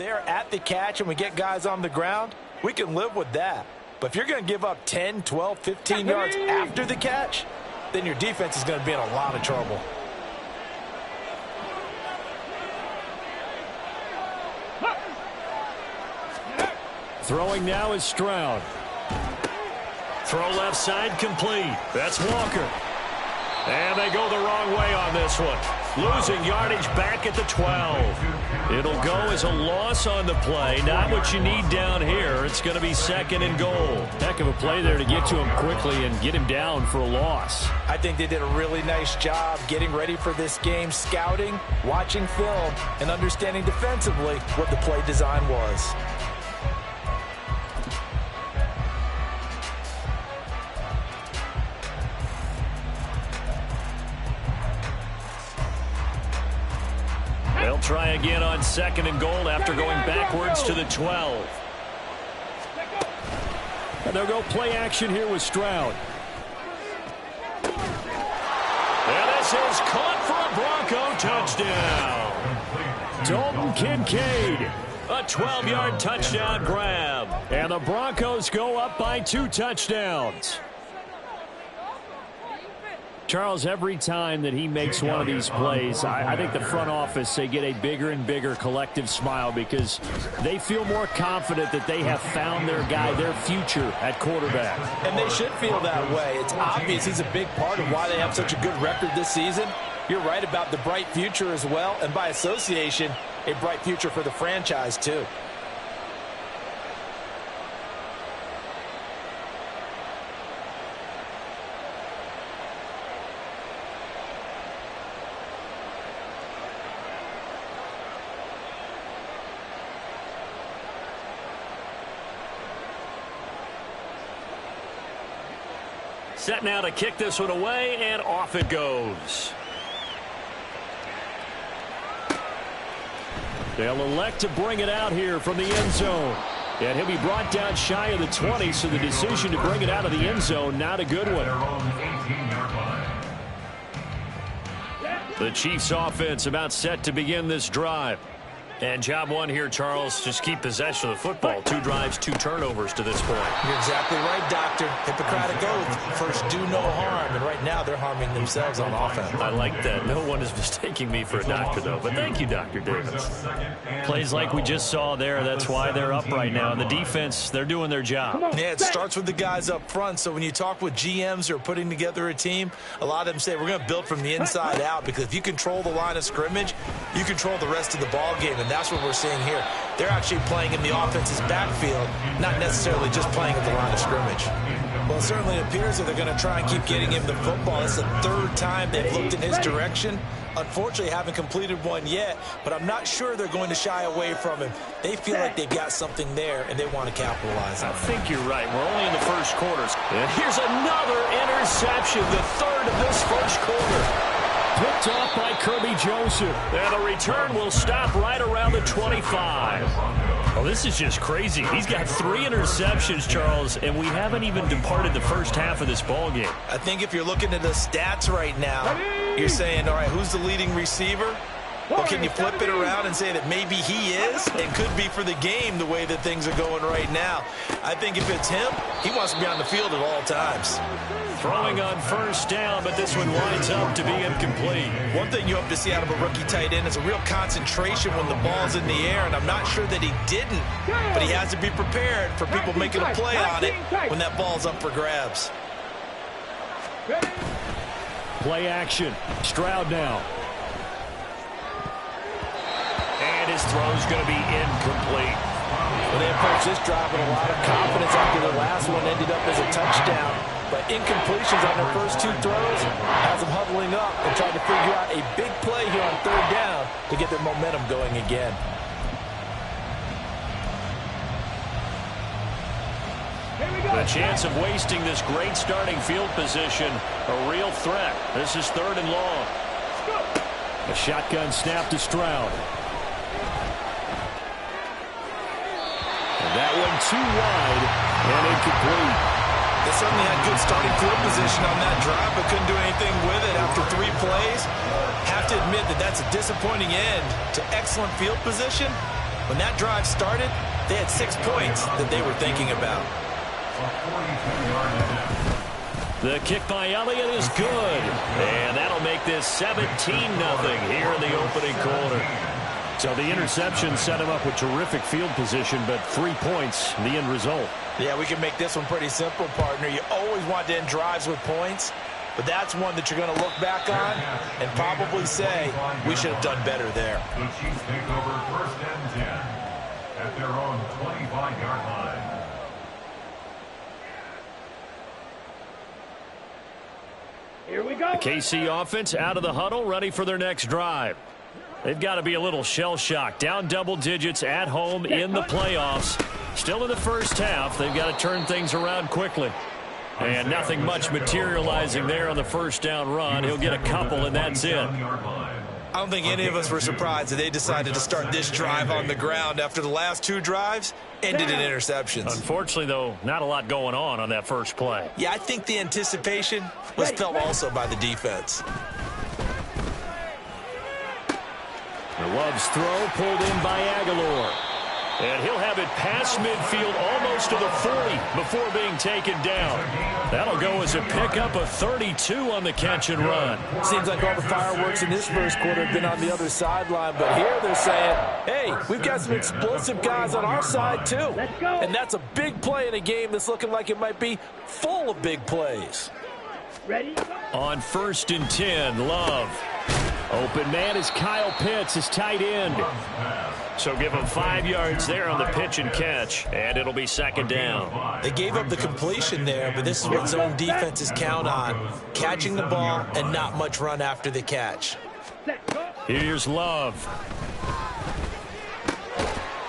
there at the catch and we get guys on the ground, we can live with that. But if you're going to give up 10, 12, 15 yards after the catch, then your defense is going to be in a lot of trouble. Throwing now is Stroud. Throw left side complete. That's Walker. And they go the wrong way on this one. Losing yardage back at the 12. It'll go as a loss on the play. Not what you need down here. It's going to be 2nd and goal. Heck of a play there to get to him quickly and get him down for a loss. I think they did a really nice job getting ready for this game, scouting, watching film, and understanding defensively what the play design was. They'll try again on 2nd and goal after going backwards to the 12. And they'll go play action here with Stroud. And this is caught for a Bronco touchdown. Dalton Kincaid, a 12-yard touchdown grab. And the Broncos go up by 2 touchdowns. Charles, every time that he makes one of these plays, I think the front office, they get a bigger and bigger collective smile because they feel more confident that they have found their guy, their future at quarterback. And they should feel that way. It's obvious he's a big part of why they have such a good record this season. You're right about the bright future as well, and by association, a bright future for the franchise too. Set now to kick this one away, and off it goes. They'll elect to bring it out here from the end zone. And he'll be brought down shy of the 20, so the decision to bring it out of the end zone, not a good one. The Chiefs offense about set to begin this drive. And job one here, Charles, just keep possession of the football. 2 drives, 2 turnovers to this point. You're exactly right, Doctor. Hippocratic oath. First, do no harm. And right now, they're harming themselves on offense. I like that. No one is mistaking me for a doctor, though. But thank you, Dr. Davis. Plays like we just saw there, that's why they're up right now. And the defense, they're doing their job. Yeah, it starts with the guys up front. So when you talk with GMs who are putting together a team, a lot of them say, we're going to build from the inside out. Because if you control the line of scrimmage, you control the rest of the ball game. And that's what we're seeing here. They're actually playing in the offense's backfield, not necessarily just playing at the line of scrimmage. Well, it certainly appears that they're going to try and keep getting him the football. It's the 3rd time they've looked in his direction. Unfortunately, haven't completed one yet, but I'm not sure they're going to shy away from him. They feel like they've got something there, and they want to capitalize on it. I think you're right. We're only in the first quarters. And here's another interception, the 3rd of this first quarter. Picked off by Kirby Joseph. And the return will stop right around the 25. Oh, this is just crazy. He's got 3 interceptions, Charles, and we haven't even departed the first half of this ball game. I think if you're looking at the stats right now, you're saying, all right, who's the leading receiver? Well, can you flip it around and say that maybe he is and could be for the game the way that things are going right now? I think if it's him, he wants to be on the field at all times. Throwing on first down, but this one winds up to be incomplete. One thing you hope to see out of a rookie tight end is a real concentration when the ball's in the air, and I'm not sure that he didn't, but he has to be prepared for people making a play on it when that ball's up for grabs. Play action. Stroud now. And his throw's going to be incomplete. Well, they approached this drive with a lot of confidence after the last one ended up as a touchdown. But incompletions on their first 2 throws has them huddling up and trying to figure out a big play here on 3rd down to get their momentum going again. The chance of wasting this great starting field position, a real threat. This is 3rd and long. A shotgun snap to Stroud. And that one too wide and incomplete. They certainly had good starting field position on that drive, but couldn't do anything with it after 3 plays. Have to admit that that's a disappointing end to excellent field position, When that drive started, they had 6 points that they were thinking about. The kick by Elliott is good. And that'll make this 17-0 here in the opening quarter. So the interception set him up with terrific field position, but 3 points, the end result. Yeah, we can make this one pretty simple, partner. You always want to end drives with points, but that's one that you're going to look back on and probably say, we should have done better there. The Chiefs take over 1st and 10 at their own 25-yard line. Here we go. The KC offense out of the huddle, ready for their next drive. They've got to be a little shell-shocked. Down double digits at home in the playoffs. Still in the first half. They've got to turn things around quickly. And nothing much materializing there on the first down run. He'll get a couple, and that's it. I don't think any of us were surprised that they decided to start this drive on the ground after the last 2 drives ended in interceptions. Unfortunately, though, not a lot going on that first play. Yeah, I think the anticipation was felt also by the defense. The Love's throw pulled in by Aguilar. And he'll have it past midfield almost to the 40 before being taken down. That'll go as a pickup of 32 on the catch and run. Seems like all the fireworks in this first quarter have been on the other sideline, but here they're saying, hey, we've got some explosive guys on our side too. And that's a big play in a game that's looking like it might be full of big plays. Ready? On 1st and 10, Love. Open man is Kyle Pitts, his tight end. So give him 5 yards there on the pitch and catch, and it'll be 2nd down. They gave up the completion there, but this is what zone defenses count on. Catching the ball and not much run after the catch. Here's Love.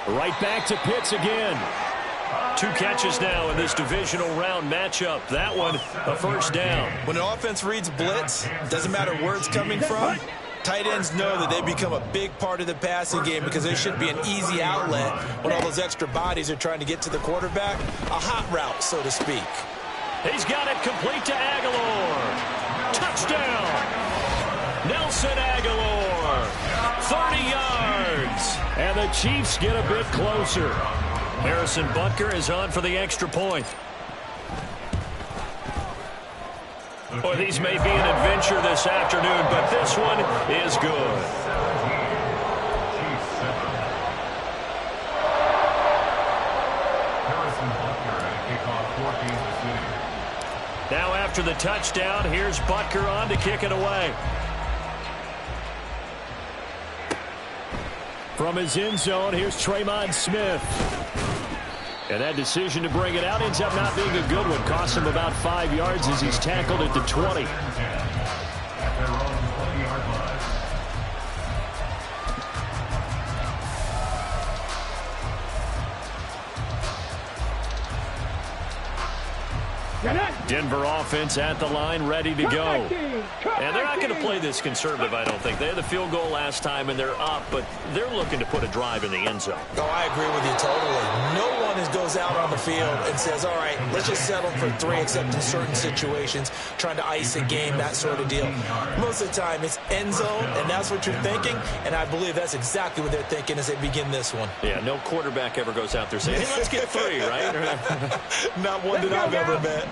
Right back to Pitts again. 2 catches now in this divisional round matchup. That one, a first down. When an offense reads blitz, doesn't matter where it's coming from, tight ends know that they become a big part of the passing game because they should be an easy outlet when all those extra bodies are trying to get to the quarterback. A hot route, so to speak. He's got it complete to Aguilar. Touchdown! Nelson Aguilar. 30 yards. And the Chiefs get a bit closer. Harrison Butker is on for the extra point. Well, these may be an adventure this afternoon, but this one is good. Now after the touchdown, here's Butker on to kick it away. From his end zone, here's Tremon Smith. And that decision to bring it out ends up not being a good one. Costs him about 5 yards as he's tackled at the 20. Denver offense at the line, ready to go. And they're not going to play this conservative, I don't think. They had the field goal last time, and they're up, but they're looking to put a drive in the end zone. Oh, I agree with you totally. No one goes out on the field and says, all right, let's just settle for 3, except in certain situations, trying to ice a game, that sort of deal. Most of the time, it's end zone, and that's what you're thinking, and I believe that's exactly what they're thinking as they begin this one. Yeah, no quarterback ever goes out there saying, hey, let's get 3, right? Not one that I've ever met.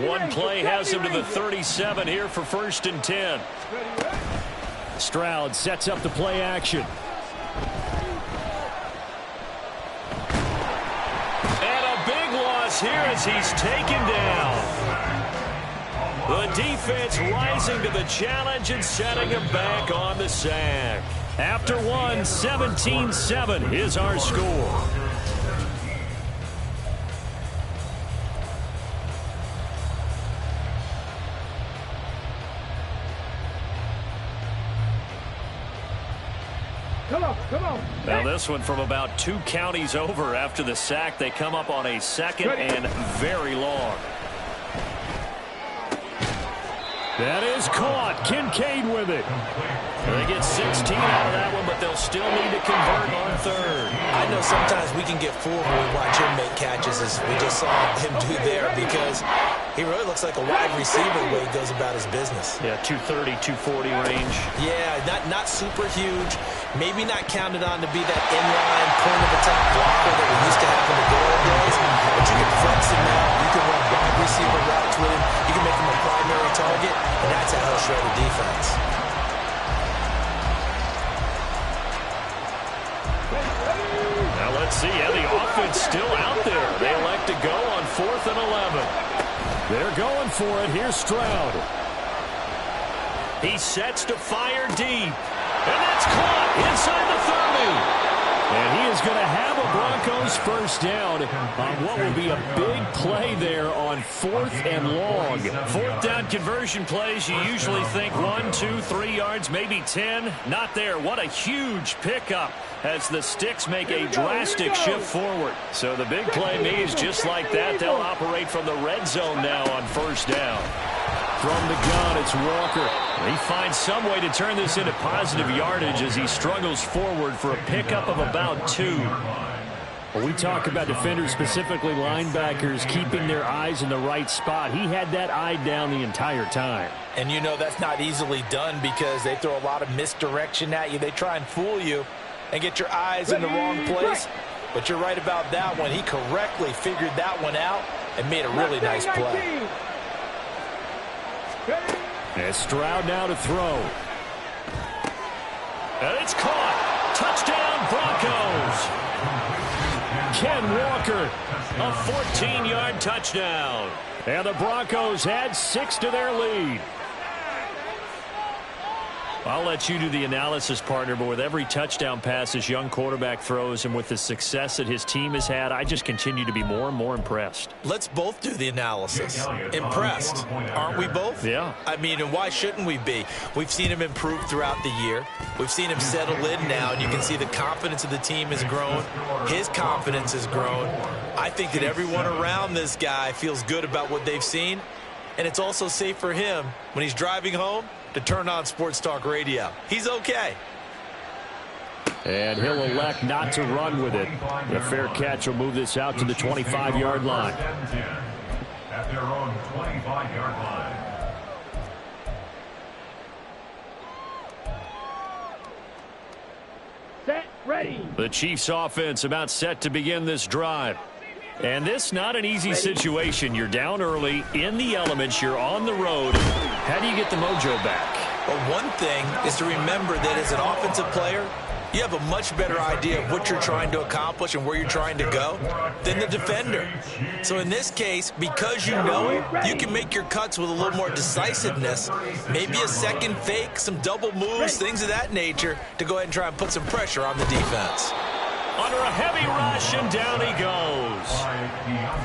One play has him to the 37 here for 1st and 10. Stroud sets up the play action. And a big loss here as he's taken down. The defense rising to the challenge and setting him back on the sack. After one, 17-7 is our score. Come on. Now this one from about 2 counties over after the sack. They come up on a 2nd and very long. That is caught. Kincaid with it. They get 16 out of that one, but they'll still need to convert on 3rd. I know sometimes we can get fooled when we watch him make catches, as we just saw him do there, because He really looks like a wide receiver the way he goes about his business. Yeah, 230, 240 range. Yeah, not super huge. Maybe not counted on to be that inline point-of-attack blocker that we used to have in the good old days. But you can flex him out. You can run wide receiver routes with him. You can make him a primary target, and that's how he'll shred a defense. Now let's see. Yeah, the offense still out there. They elect to go on 4th and 11. They're going for it. Here's Stroud. He sets to fire deep. And that's caught inside the 30. And he is going to have a Broncos first down on what will be a big play there on 4th and long. 4th down conversion plays, you usually think 1, 2, 3 yards, maybe 10. Not there. What a huge pickup as the sticks make a drastic shift forward. So the big play is just like that. They'll operate from the red zone now on 1st down. From the gun, it's Walker. He finds some way to turn this into positive yardage as he struggles forward for a pickup of about 2. Well, we talk about defenders, specifically linebackers, keeping their eyes in the right spot. He had that eye down the entire time. And you know that's not easily done because they throw a lot of misdirection at you. They try and fool you and get your eyes in the wrong place. But you're right about that one. He correctly figured that one out and made a really nice play. And Stroud now to throw. And it's caught. Touchdown, Broncos. Ken Walker, a 14-yard touchdown. And the Broncos add 6 to their lead. I'll let you do the analysis, partner, but with every touchdown pass this young quarterback throws and with the success that his team has had, I just continue to be more and more impressed. Let's both do the analysis. Impressed. Aren't we both? Yeah. I mean, and why shouldn't we be? We've seen him improve throughout the year. We've seen him settle in now, and you can see the confidence of the team has grown. His confidence has grown. I think that everyone around this guy feels good about what they've seen, and it's also safe for him when he's driving home to turn on Sports Talk Radio. He's okay. And he'll elect not to run with it. The fair catch will move this out to the 25-yard line. At their own 25-yard line. Set, ready. The Chiefs offense about set to begin this drive. And this not an easy situation. You're down early, in the elements, you're on the road. How do you get the mojo back? Well, one thing is to remember that as an offensive player, you have a much better idea of what you're trying to accomplish and where you're trying to go than the defender. So in this case, because you know it, you can make your cuts with a little more decisiveness, maybe a second fake, some double moves, things of that nature, to go ahead and try and put some pressure on the defense. Under a heavy rush, and down he goes.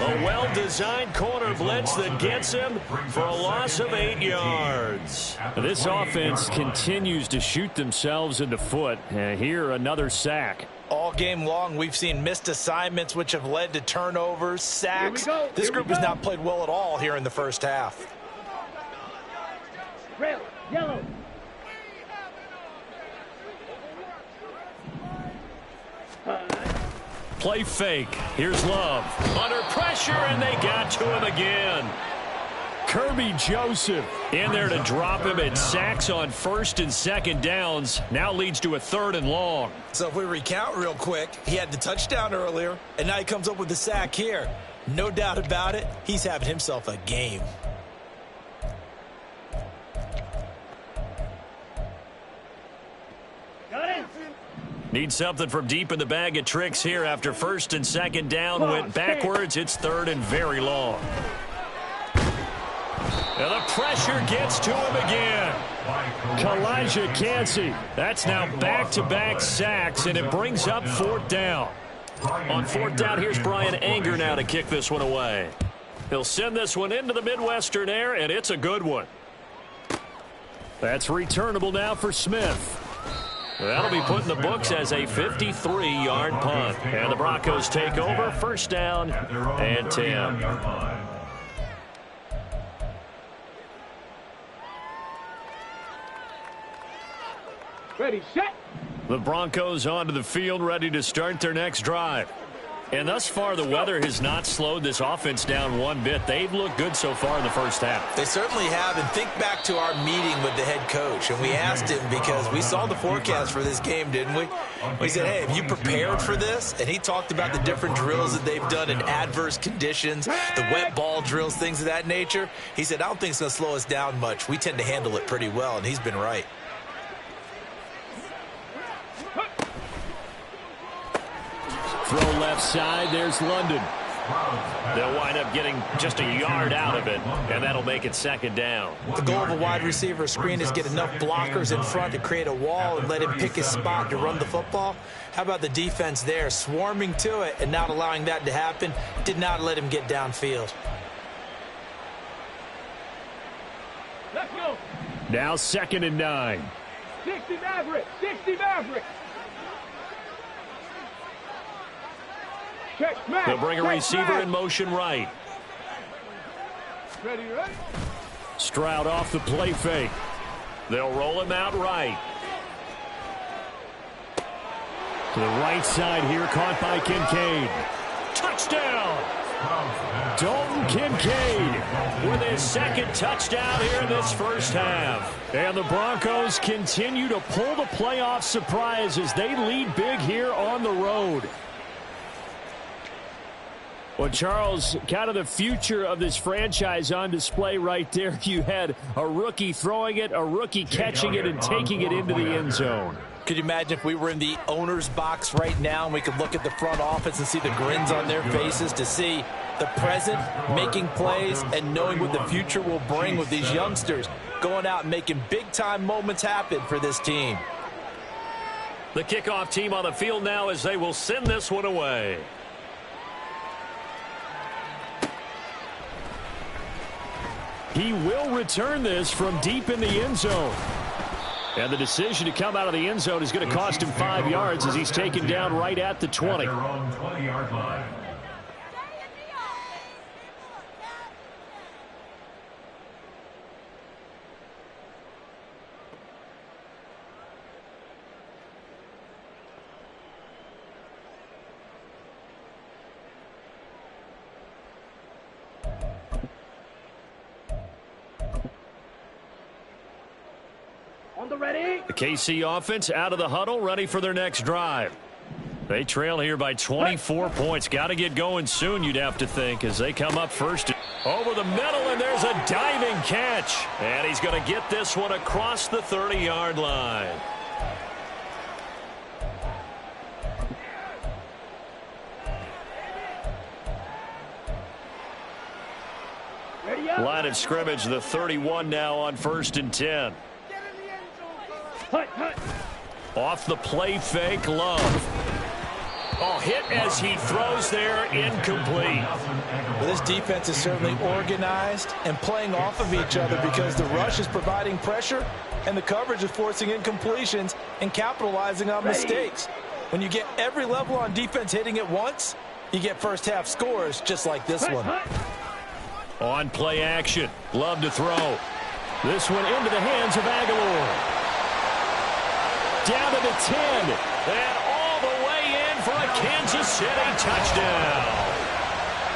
A well-designed corner blitz that gets him for a loss of 8 yards. This offense continues to shoot themselves in the foot. Here, another sack. All game long, we've seen missed assignments, which have led to turnovers, sacks. This group has not played well at all here in the first half. Red, yellow. Play fake. Here's Love. Under pressure, and they got to him again. Kirby Joseph in there to drop him at sacks on 1st and 2nd downs. Now leads to a 3rd and long. So if we recount real quick, he had the touchdown earlier, and now he comes up with the sack here. No doubt about it, he's having himself a game. Got it. Need something from deep in the bag of tricks here after 1st and 2nd down. Went backwards. It's 3rd and very long. And the pressure gets to him again. Kalijah Kancey. That's now back-to-back sacks, and it brings up 4th down. On 4th down, here's Brian Anger now to kick this one away. He'll send this one into the Midwestern air, and it's a good one. That's returnable now for Smith. That'll be put in the books as a 53-yard punt. And the Broncos take over, 1st down and 10. Ready, set. The Broncos onto the field, ready to start their next drive. And thus far, the weather has not slowed this offense down one bit. They've looked good so far in the first half. They certainly have. And think back to our meeting with the head coach. And we asked him, because we saw the forecast for this game, didn't we? We said, hey, have you prepared for this? And he talked about the different drills that they've done in adverse conditions, the wet ball drills, things of that nature. He said, I don't think it's going to slow us down much. We tend to handle it pretty well, and he's been right. Throw left side. There's London. They'll wind up getting just a yard out of it, and that'll make it second down. The goal of a wide receiver screen is get enough blockers in front to create a wall and let him pick his spot to run the football. How about the defense there, swarming to it and not allowing that to happen? Did not let him get downfield. Let's go. Now 2nd and 9. 60 Maverick. 60 Maverick. Check, man. They'll bring a receiver in motion right. Ready, ready. Stroud off the play fake. They'll roll him out right. To the right side here, caught by Kincaid. Touchdown! Dalton Kincaid With his second touchdown here in this first half. And the Broncos continue to pull the playoff surprise as they lead big here on the road. Well, Charles, kind of the future of this franchise on display right there. You had a rookie throwing it, a rookie catching it, and taking it into the end zone. Could you imagine if we were in the owner's box right now and we could look at the front office and see the grins on their faces, to see the present making plays and knowing what the future will bring with these youngsters going out and making big-time moments happen for this team. The kickoff team on the field now as they will send this one away. He will return this from deep in the end zone. And the decision to come out of the end zone is going to cost him 5 yards as he's taken down right at the 20. Their own 20-yard line. The KC offense out of the huddle, ready for their next drive. They trail here by 24 points. Got to get going soon, you'd have to think, as they come up first. Over the middle, and there's a diving catch. And he's going to get this one across the 30-yard line. Line of scrimmage, the 31 now on 1st and 10. Off the play fake, Love. Oh, hit as he throws there, incomplete. Well, this defense is certainly organized and playing off of each other because the rush is providing pressure and the coverage is forcing incompletions and capitalizing on mistakes. When you get every level on defense hitting at once, you get first half scores just like this one. On play action, Love to throw. This one into the hands of Aguilar. Down to the 10, and all the way in for a Kansas City touchdown.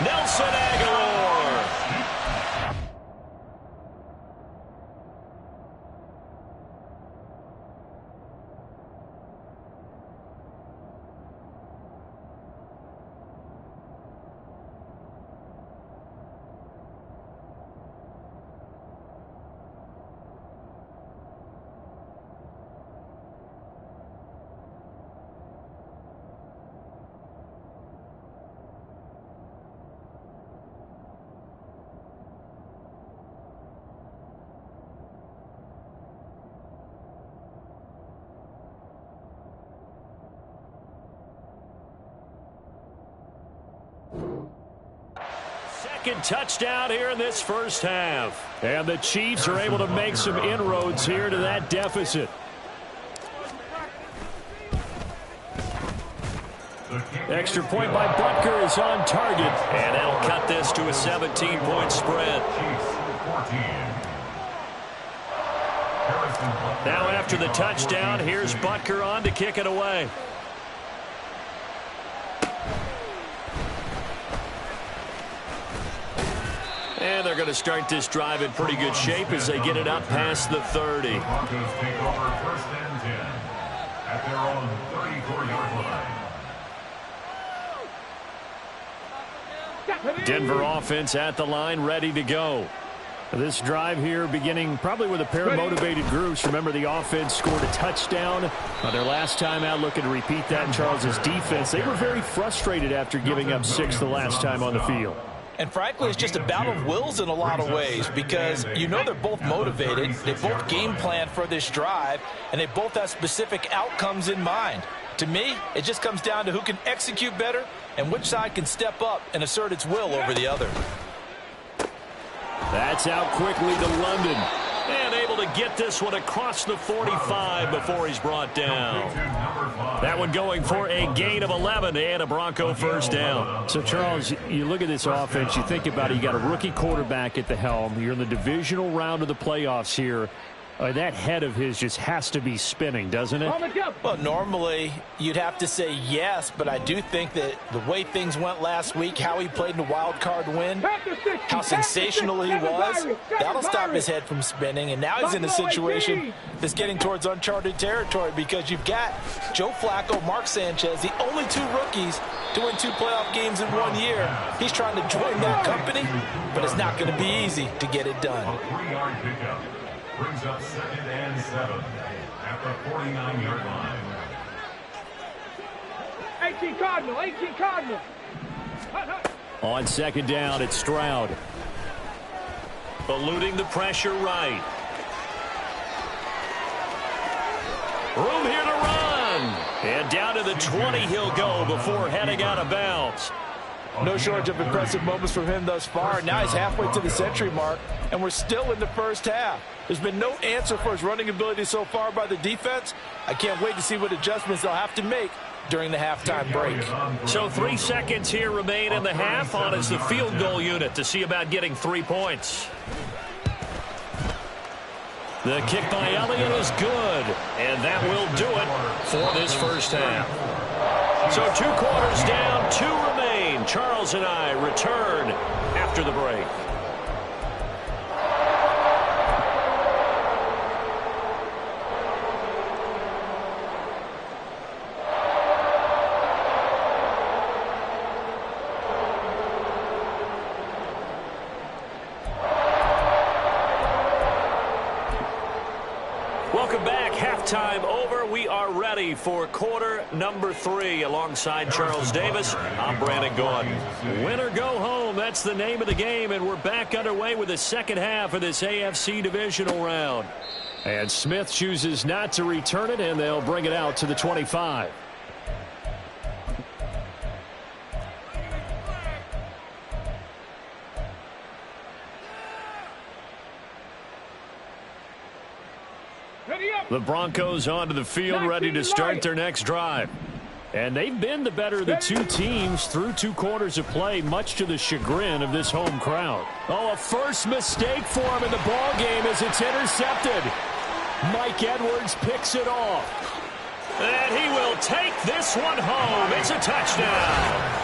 Nelson Aguilar. Second touchdown here in this first half. And the Chiefs are able to make some inroads here to that deficit. Extra point by Butker is on target. And that'll cut this to a 17-point spread. Now after the touchdown, here's Butker on to kick it away. And they're going to start this drive in pretty good shape as they get it up past the 30. The Broncos take over 1st and 10 at their own 34-yard line. Denver offense at the line, ready to go. This drive here beginning probably with a pair of motivated groups. Remember, the offense scored a touchdown on their last time out, looking to repeat that in Charles's defense. They were very frustrated after giving up 6 the last time on the field. And frankly, it's just a battle of wills in a lot of ways because you know they're both motivated. They both game plan for this drive, and they both have specific outcomes in mind. To me, it just comes down to who can execute better and which side can step up and assert its will over the other. That's out quickly to London. And able to get this one across the 45 before he's brought down. That one going for a gain of 11 and a Bronco first down. So, Charles, you look at this offense, you think about it, you got a rookie quarterback at the helm. You're in the divisional round of the playoffs here. That head of his just has to be spinning, doesn't it? Well, normally you'd have to say yes, but I do think that the way things went last week, how he played in the wild card win, how sensational he was, that'll stop his head from spinning. And now he's in a situation that's getting towards uncharted territory because you've got Joe Flacco, Mark Sanchez, the only 2 rookies to win 2 playoff games in 1 year. He's trying to join that company, but it's not going to be easy to get it done. A 3-yard pickup brings up 2nd and 7 at the 49-yard line. 18 Cardinal, 18 Cardinal. On 2nd down, it's Stroud. Eluding the pressure right. Room here to run. And down to the 20 he'll go before heading out of bounds. No shortage of impressive moments from him thus far. Now he's halfway to the century mark, and we're still in the first half. There's been no answer for his running ability so far by the defense. I can't wait to see what adjustments they'll have to make during the halftime break. So 3 seconds here remain in the half. On is the field goal unit to see about getting 3 points. The kick by Elliott is good, and that will do it for this first half. So 2 quarters down, 2 remain. Charles and I return after the break. Welcome back. Halftime over. We are ready for quarter number 3 alongside Charles Davis. I'm Brandon Gordon. Win or go home. That's the name of the game, and we're back underway with the second half of this AFC divisional round. And Smith chooses not to return it, and they'll bring it out to the 25. The Broncos onto the field, ready to start their next drive. And they've been the better of the 2 teams through 2 quarters of play, much to the chagrin of this home crowd. Oh, a first mistake for him in the ball game as it's intercepted. Mike Edwards picks it off. And he will take this one home. It's a touchdown.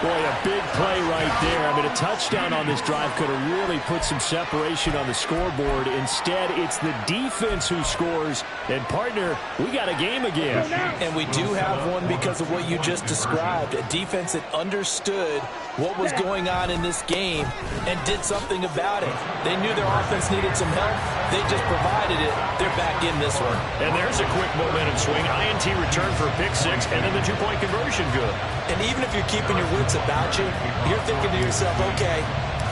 Boy, a big play right there. I mean, a touchdown on this drive could have really put some separation on the scoreboard. Instead, it's the defense who scores. And, partner, we got a game again. And we do have one because of what you just described. A defense that understood what was going on in this game and did something about it. They knew their offense needed some help. They just provided it. They're back in this one. And there's a quick momentum swing. INT return for a pick 6, and then the 2-point conversion good. And even if you're keeping your wits about you, you're thinking to yourself, okay,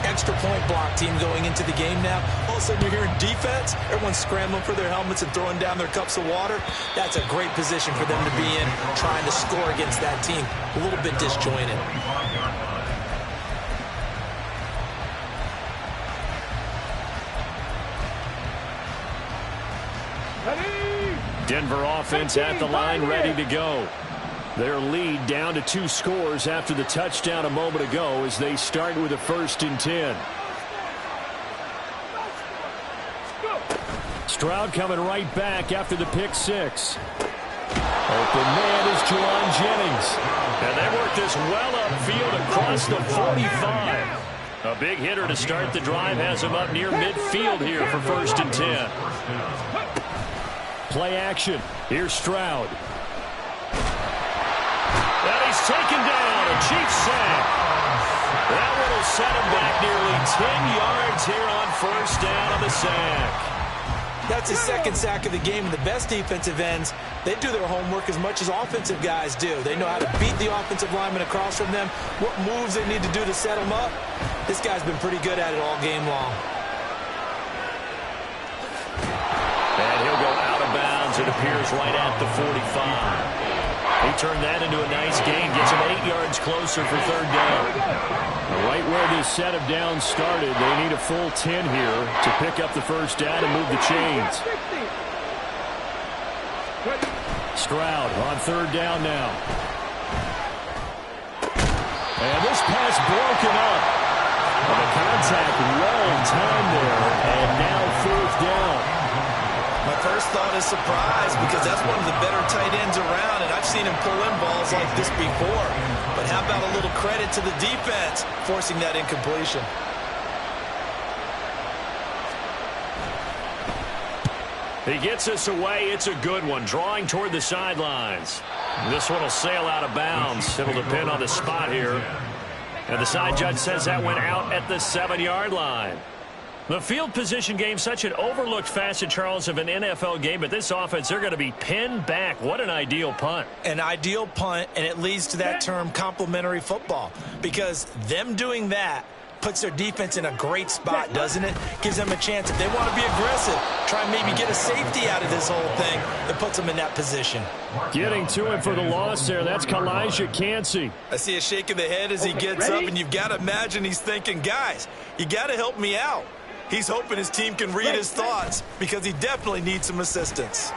extra point block team going into the game now. All of a sudden you're hearing defense. Everyone's scrambling for their helmets and throwing down their cups of water. That's a great position for them to be in, trying to score against that team. A little bit disjointed. Denver offense at the line, ready to go. Their lead down to 2 scores after the touchdown a moment ago as they start with a 1st and 10. Stroud coming right back after the pick 6. Open man is Juwan Jennings. And they work this well upfield across the 45. A big hitter to start the drive has him up near midfield here for 1st and 10. Play action. Here's Stroud. And he's taken down. A cheap sack. That one will set him back nearly 10 yards here on 1st down on the sack. That's his 2nd sack of the game. And the best defensive ends, they do their homework as much as offensive guys do. They know how to beat the offensive lineman across from them, what moves they need to do to set them up. This guy's been pretty good at it all game long. And he'll go out of bounds, it appears, right at the 45. He turned that into a nice gain, gets him 8 yards closer for 3rd down. Right where this set of downs started, they need a full 10 here to pick up the 1st down and move the chains. Stroud on 3rd down now. And this pass broken up. Well, the contact well timed there, and now 4th down. My first thought is surprise because that's one of the better tight ends around, and I've seen him pull in balls like this before. But how about a little credit to the defense forcing that incompletion? He gets us away. It's a good one, drawing toward the sidelines. This one will sail out of bounds. It'll depend on the spot here. And the side judge says that went out at the 7-yard line. The field position game, such an overlooked facet, Charles, of an NFL game, but this offense, they're going to be pinned back. What an ideal punt. An ideal punt, and it leads to that term complementary football, because them doing that puts their defense in a great spot, doesn't it? Gives them a chance. If they want to be aggressive, try and maybe get a safety out of this whole thing, it puts them in that position. Getting to him for the loss there, that's Kalijah Cansey. I see a shake of the head as he gets up, and you've got to imagine he's thinking, guys, you got to help me out. He's hoping his team can read his thoughts because he definitely needs some assistance. They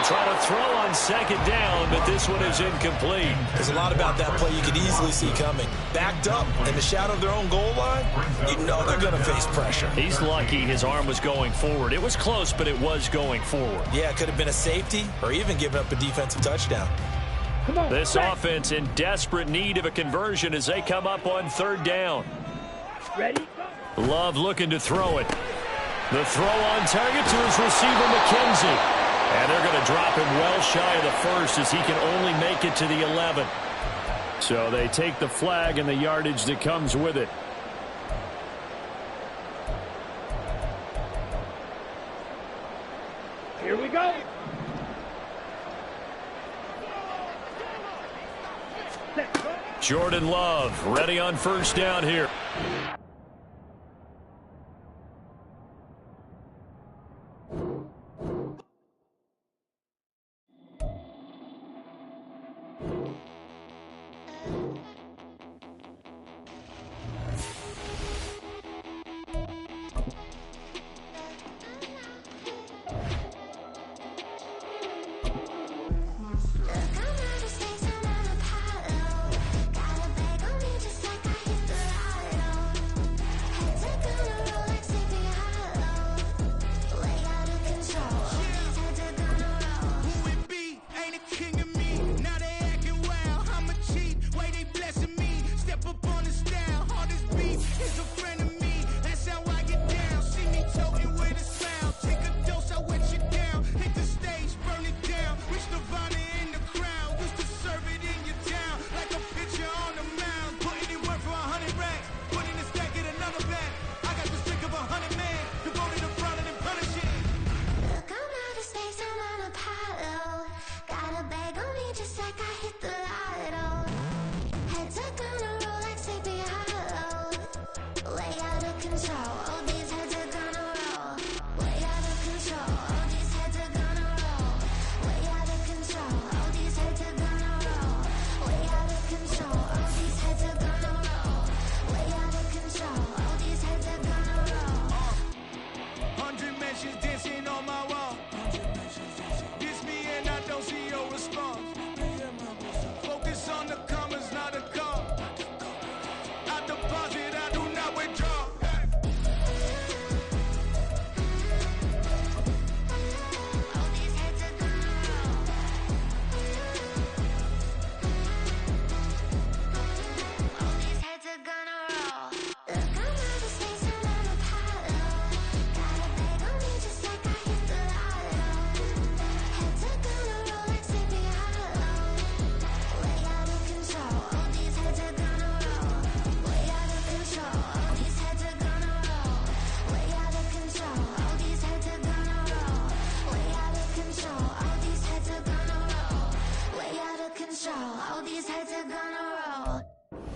try to throw on 2nd down, but this one is incomplete. There's a lot about that play you could easily see coming. Backed up in the shadow of their own goal line, you know they're going to face pressure. He's lucky his arm was going forward. It was close, but it was going forward. Yeah, it could have been a safety or even given up a defensive touchdown. This offense in desperate need of a conversion as they come up on 3rd down. Ready? Love looking to throw it. The throw on target to his receiver, McKenzie. And they're going to drop him well shy of the 1st as he can only make it to the 11. So they take the flag and the yardage that comes with it. Here we go. Jordan Love ready on 1st down here.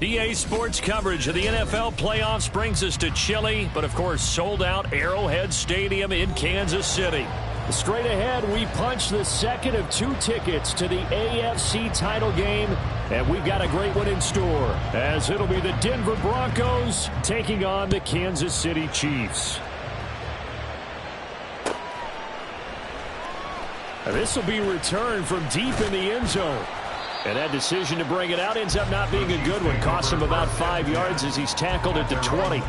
EA Sports coverage of the NFL playoffs brings us to chilly, but of course sold-out Arrowhead Stadium in Kansas City. Straight ahead, we punch the second of 2 tickets to the AFC title game, and we've got a great one in store, as it'll be the Denver Broncos taking on the Kansas City Chiefs. This will be returned from deep in the end zone. And that decision to bring it out ends up not being a good one. Costs him about 5 yards as he's tackled at the 20.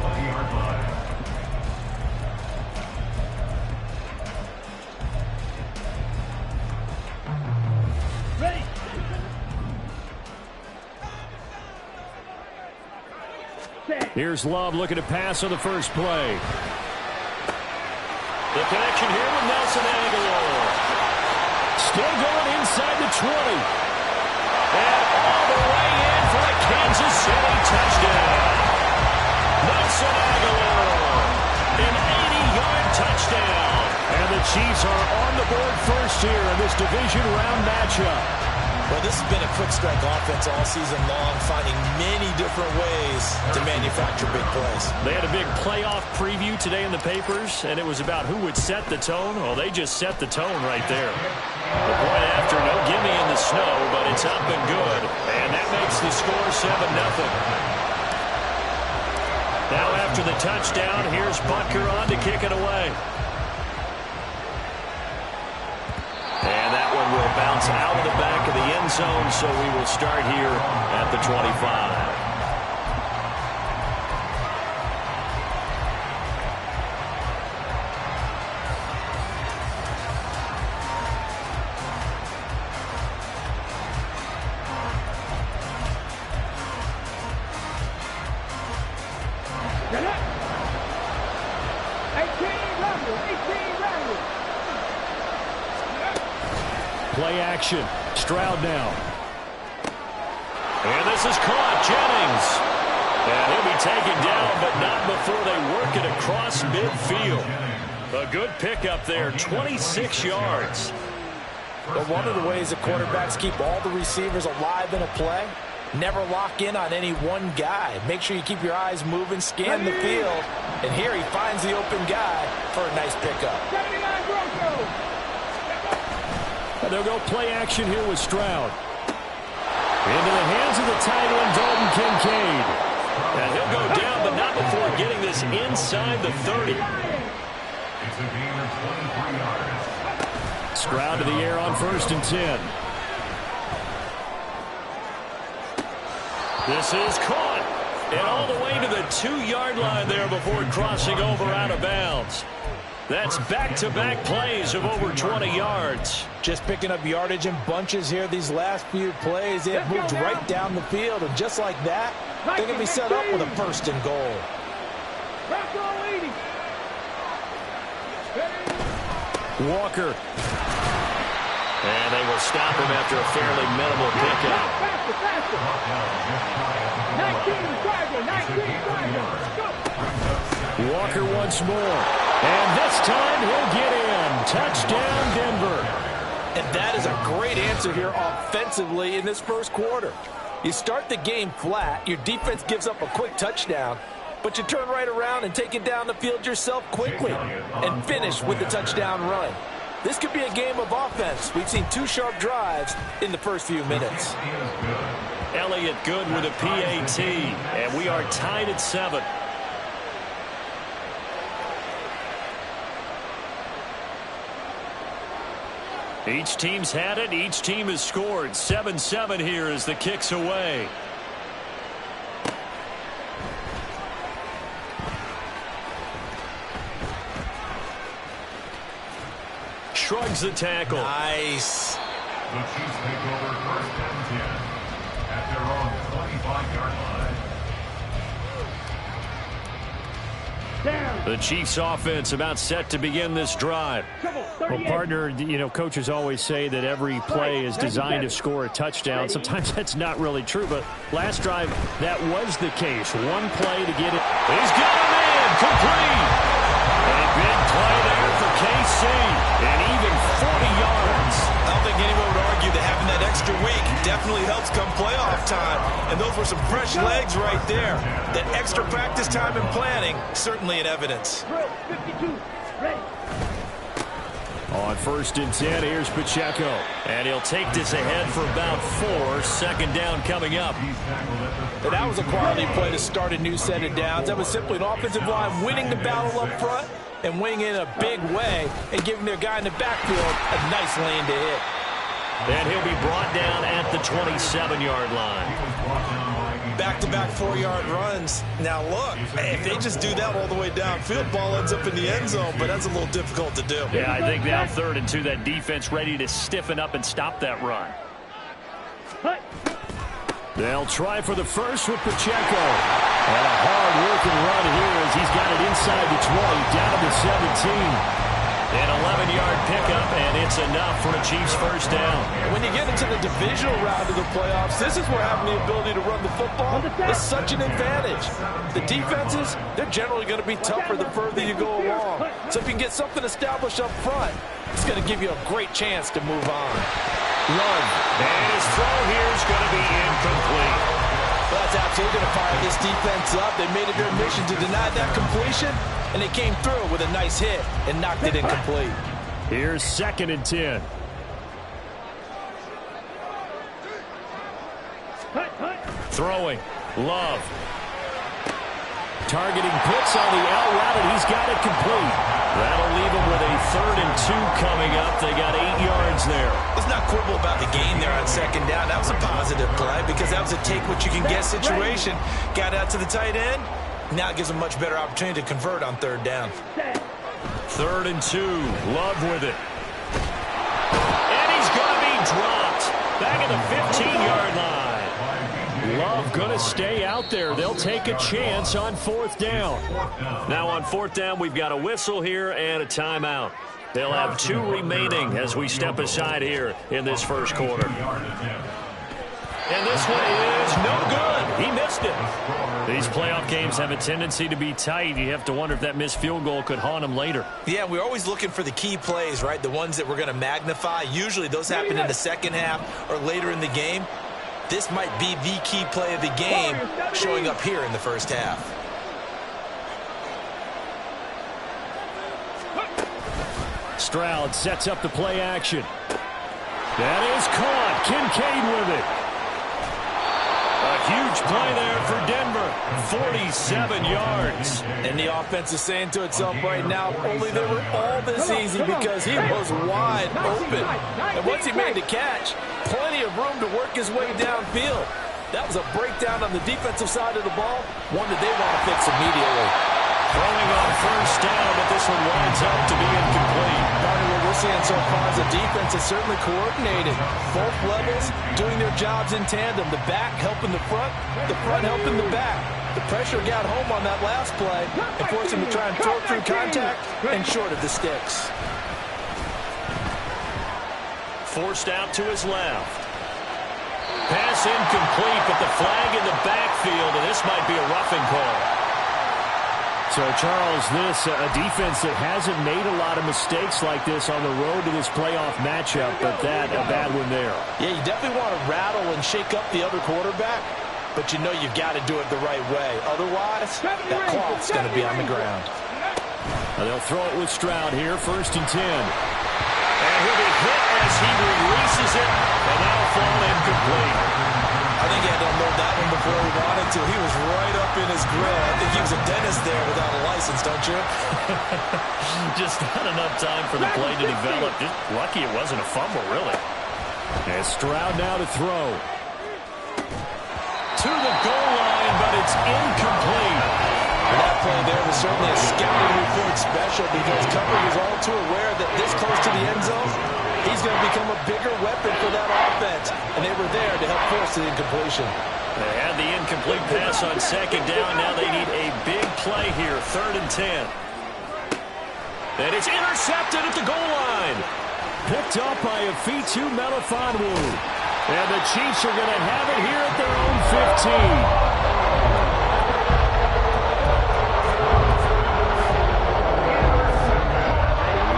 Ready. Here's Love looking to pass on the first play. The connection here with Nelson Aguilar. Still going inside the 20. And all the way in for a Kansas City touchdown. Nelson Aguilar, an 80-yard touchdown. And the Chiefs are on the board first here in this division round matchup. Well, this has been a quick strike offense all season long, finding many different ways to manufacture big plays. They had a big playoff preview today in the papers, and it was about who would set the tone. Well, they just set the tone right there. The point after, no gimme in the snow, but it's up and good. And that makes the score 7-0. Now after the touchdown, here's Butker on to kick it away. And that one will bounce out of the back of the end zone, so we will start here at the 25. Play action. Stroud now. And this is caught. Jennings. And he'll be taken down, but not before they work it across midfield. A good pickup there. 26 yards. But one of the ways that quarterbacks keep all the receivers alive in a play, never lock in on any one guy. Make sure you keep your eyes moving, scan the field. And here he finds the open guy for a nice pickup. And they'll go play action here with Stroud. Into the hands of the tight end, Dalton Kincaid. And he'll go down, but not before getting this inside the 30. It's a gain of 23 yards. Stroud to the air on 1st and 10. This is caught. And all the way to the 2-yard line there before crossing over out of bounds. That's back-to-back plays of over 20 yards. Just picking up yardage in bunches here these last few plays. They have moved right down the field, and just like that, they're going to be set up with a 1st and goal. Walker. And they will stop him after a fairly minimal pickup. 19, Walker once more. And this time he'll get in. Touchdown, Denver. And that is a great answer here offensively in this first quarter. You start the game flat. Your defense gives up a quick touchdown. But you turn right around and take it down the field yourself quickly and finish with the touchdown run. This could be a game of offense. We've seen 2 sharp drives in the first few minutes. Elliott good with a PAT. And we are tied at 7. Each team's had it. Each team has scored. 7-7 here as the kick's away. Shrugs the tackle. Nice. The Chiefs take over 1st and 10 at their own 25-yard line. The Chiefs offense about set to begin this drive. Well, partner, you know, coaches always say that every play is designed to score a touchdown. Sometimes that's not really true, but last drive, that was the case. One play to get it. He's got him in, complete. A big play there for KC, and even 40 yards. I don't think think anyone would argue that having that extra week definitely helps come playoff time. And those were some fresh legs right there. That extra practice time and planning, certainly in evidence. 52, ready. On 1st and 10, here's Pacheco. And he'll take this ahead for about 4. Second down coming up. And that was a quality play to start a new set of downs. That was simply an offensive line winning the battle up front and winning in a big way and giving their guy in the backfield a nice lane to hit. And he'll be brought down at the 27-yard line. Back-to-back 4-yard runs. Now look, if they just do that all the way downfield, ball ends up in the end zone, but that's a little difficult to do. Yeah, I think now 3rd and 2, that defense ready to stiffen up and stop that run. They'll try for the first with Pacheco. And a hard-working run here as he's got it inside the 20, down to 17. An 11-yard pickup, and it's enough for a Chiefs first down. When you get into the divisional round of the playoffs, this is where having the ability to run the football is such an advantage. The defenses, they're generally going to be tougher the further you go along. So if you can get something established up front, it's going to give you a great chance to move on. Love. And his throw here is going to be incomplete. Well, that's absolutely going to fire this defense up. They made it their mission to deny that completion, and they came through with a nice hit and knocked it incomplete. Here's 2nd and 10. Throwing. Love. Targeting Pitts on the out route, and he's got it complete. That'll leave him with a 3rd and 2 coming up. They got 8 yards there. Let's not quibble about the gain there on 2nd down. That was a positive play because that was a take-what-you-can-get situation. Got out to the tight end. Now it gives them a much better opportunity to convert on 3rd down. 3rd and 2. Love with it. And he's going to be dropped. Back at the 15-yard line. Love going to stay out there. They'll take a chance on 4th down. Now on 4th down, we've got a whistle here and a timeout. They'll have 2 remaining as we step aside here in this first quarter. And this one is no good. He missed it. These playoff games have a tendency to be tight. You have to wonder if that missed field goal could haunt him later. Yeah, we're always looking for the key plays, right? The ones that we're going to magnify. Usually those happen in the second half or later in the game. This might be the key play of the game showing up here in the first half. Stroud sets up the play action. That is caught. Kincaid with it. A huge play there for Denver. 47 yards. And the offense is saying to itself right now, only they were all this easy because he was wide open. And once he made the catch, plenty of room to work his way downfield. That was a breakdown on the defensive side of the ball, one that they want to fix immediately. Throwing on 1st down, but this one winds up to be incomplete. Barney, what we're seeing so far is the defense is certainly coordinated. Both levels doing their jobs in tandem. The back helping the front helping the back. The pressure got home on that last play and forced him to try and throw through contact and short of the sticks. Forced out to his left. Pass incomplete, but the flag in the backfield, and this might be a roughing call. So, Charles, this a defense that hasn't made a lot of mistakes like this on the road to this playoff matchup, but that a bad one there. Yeah, you definitely want to rattle and shake up the other quarterback, but you know you've got to do it the right way. Otherwise, that clock's going to be on the ground. They'll throw it with Stroud here, 1st and 10. And he'll be hit as he releases it, and that'll fall incomplete. I think he had to unload that one before he wanted to. He was right up in his grill. I think he was a dentist there without a license, don't you? Just not enough time for the play to develop. Just lucky it wasn't a fumble, really. And Stroud now to throw. To the goal line, but it's incomplete. And that play there was certainly a scouting report special because coverage was all too aware that this close to the end zone, he's going to become a bigger weapon for that offense. And they were there to help force the incompletion. They had the incomplete pass on 2nd down. Now they need a big play here, 3rd and 10. And it's intercepted at the goal line. Picked up by a Fitu Melifonwu. And the Chiefs are going to have it here at their own 15.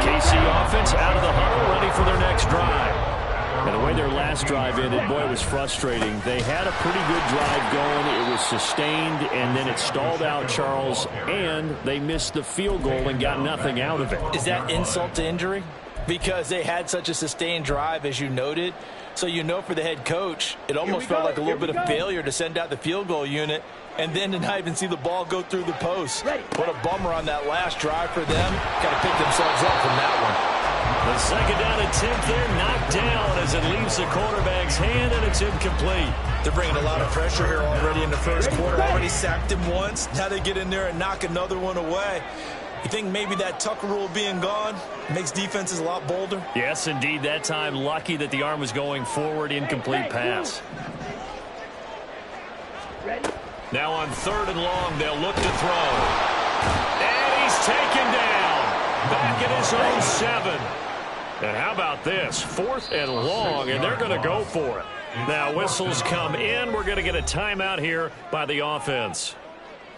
KC offense out of the huddle, ready for their next drive. way their last drive ended, boy, it was frustrating. They had a pretty good drive going. It was sustained, and then it stalled out, Charles, and they missed the field goal and got nothing out of it. Is that insult to injury? Because they had such a sustained drive, as you noted. So you know for the head coach, it almost felt like a little bit of failure to send out the field goal unit and then to not even see the ball go through the post. What a bummer on that last drive for them. Got to pick themselves up from that one. The second down attempt there knocked down as it leaves the quarterback's hand, and it's incomplete. They're bringing a lot of pressure here already in the first quarter. Already sacked him once. Now they get in there and knock another one away. You think maybe that Tucker rule being gone makes defenses a lot bolder? Yes, indeed. That time, lucky that the arm was going forward, incomplete pass. Now on 3rd and long, they'll look to throw. And he's taken down. Back at his own 7. And how about this? 4th and long, and they're going to go for it. Now whistles come in. We're going to get a timeout here by the offense.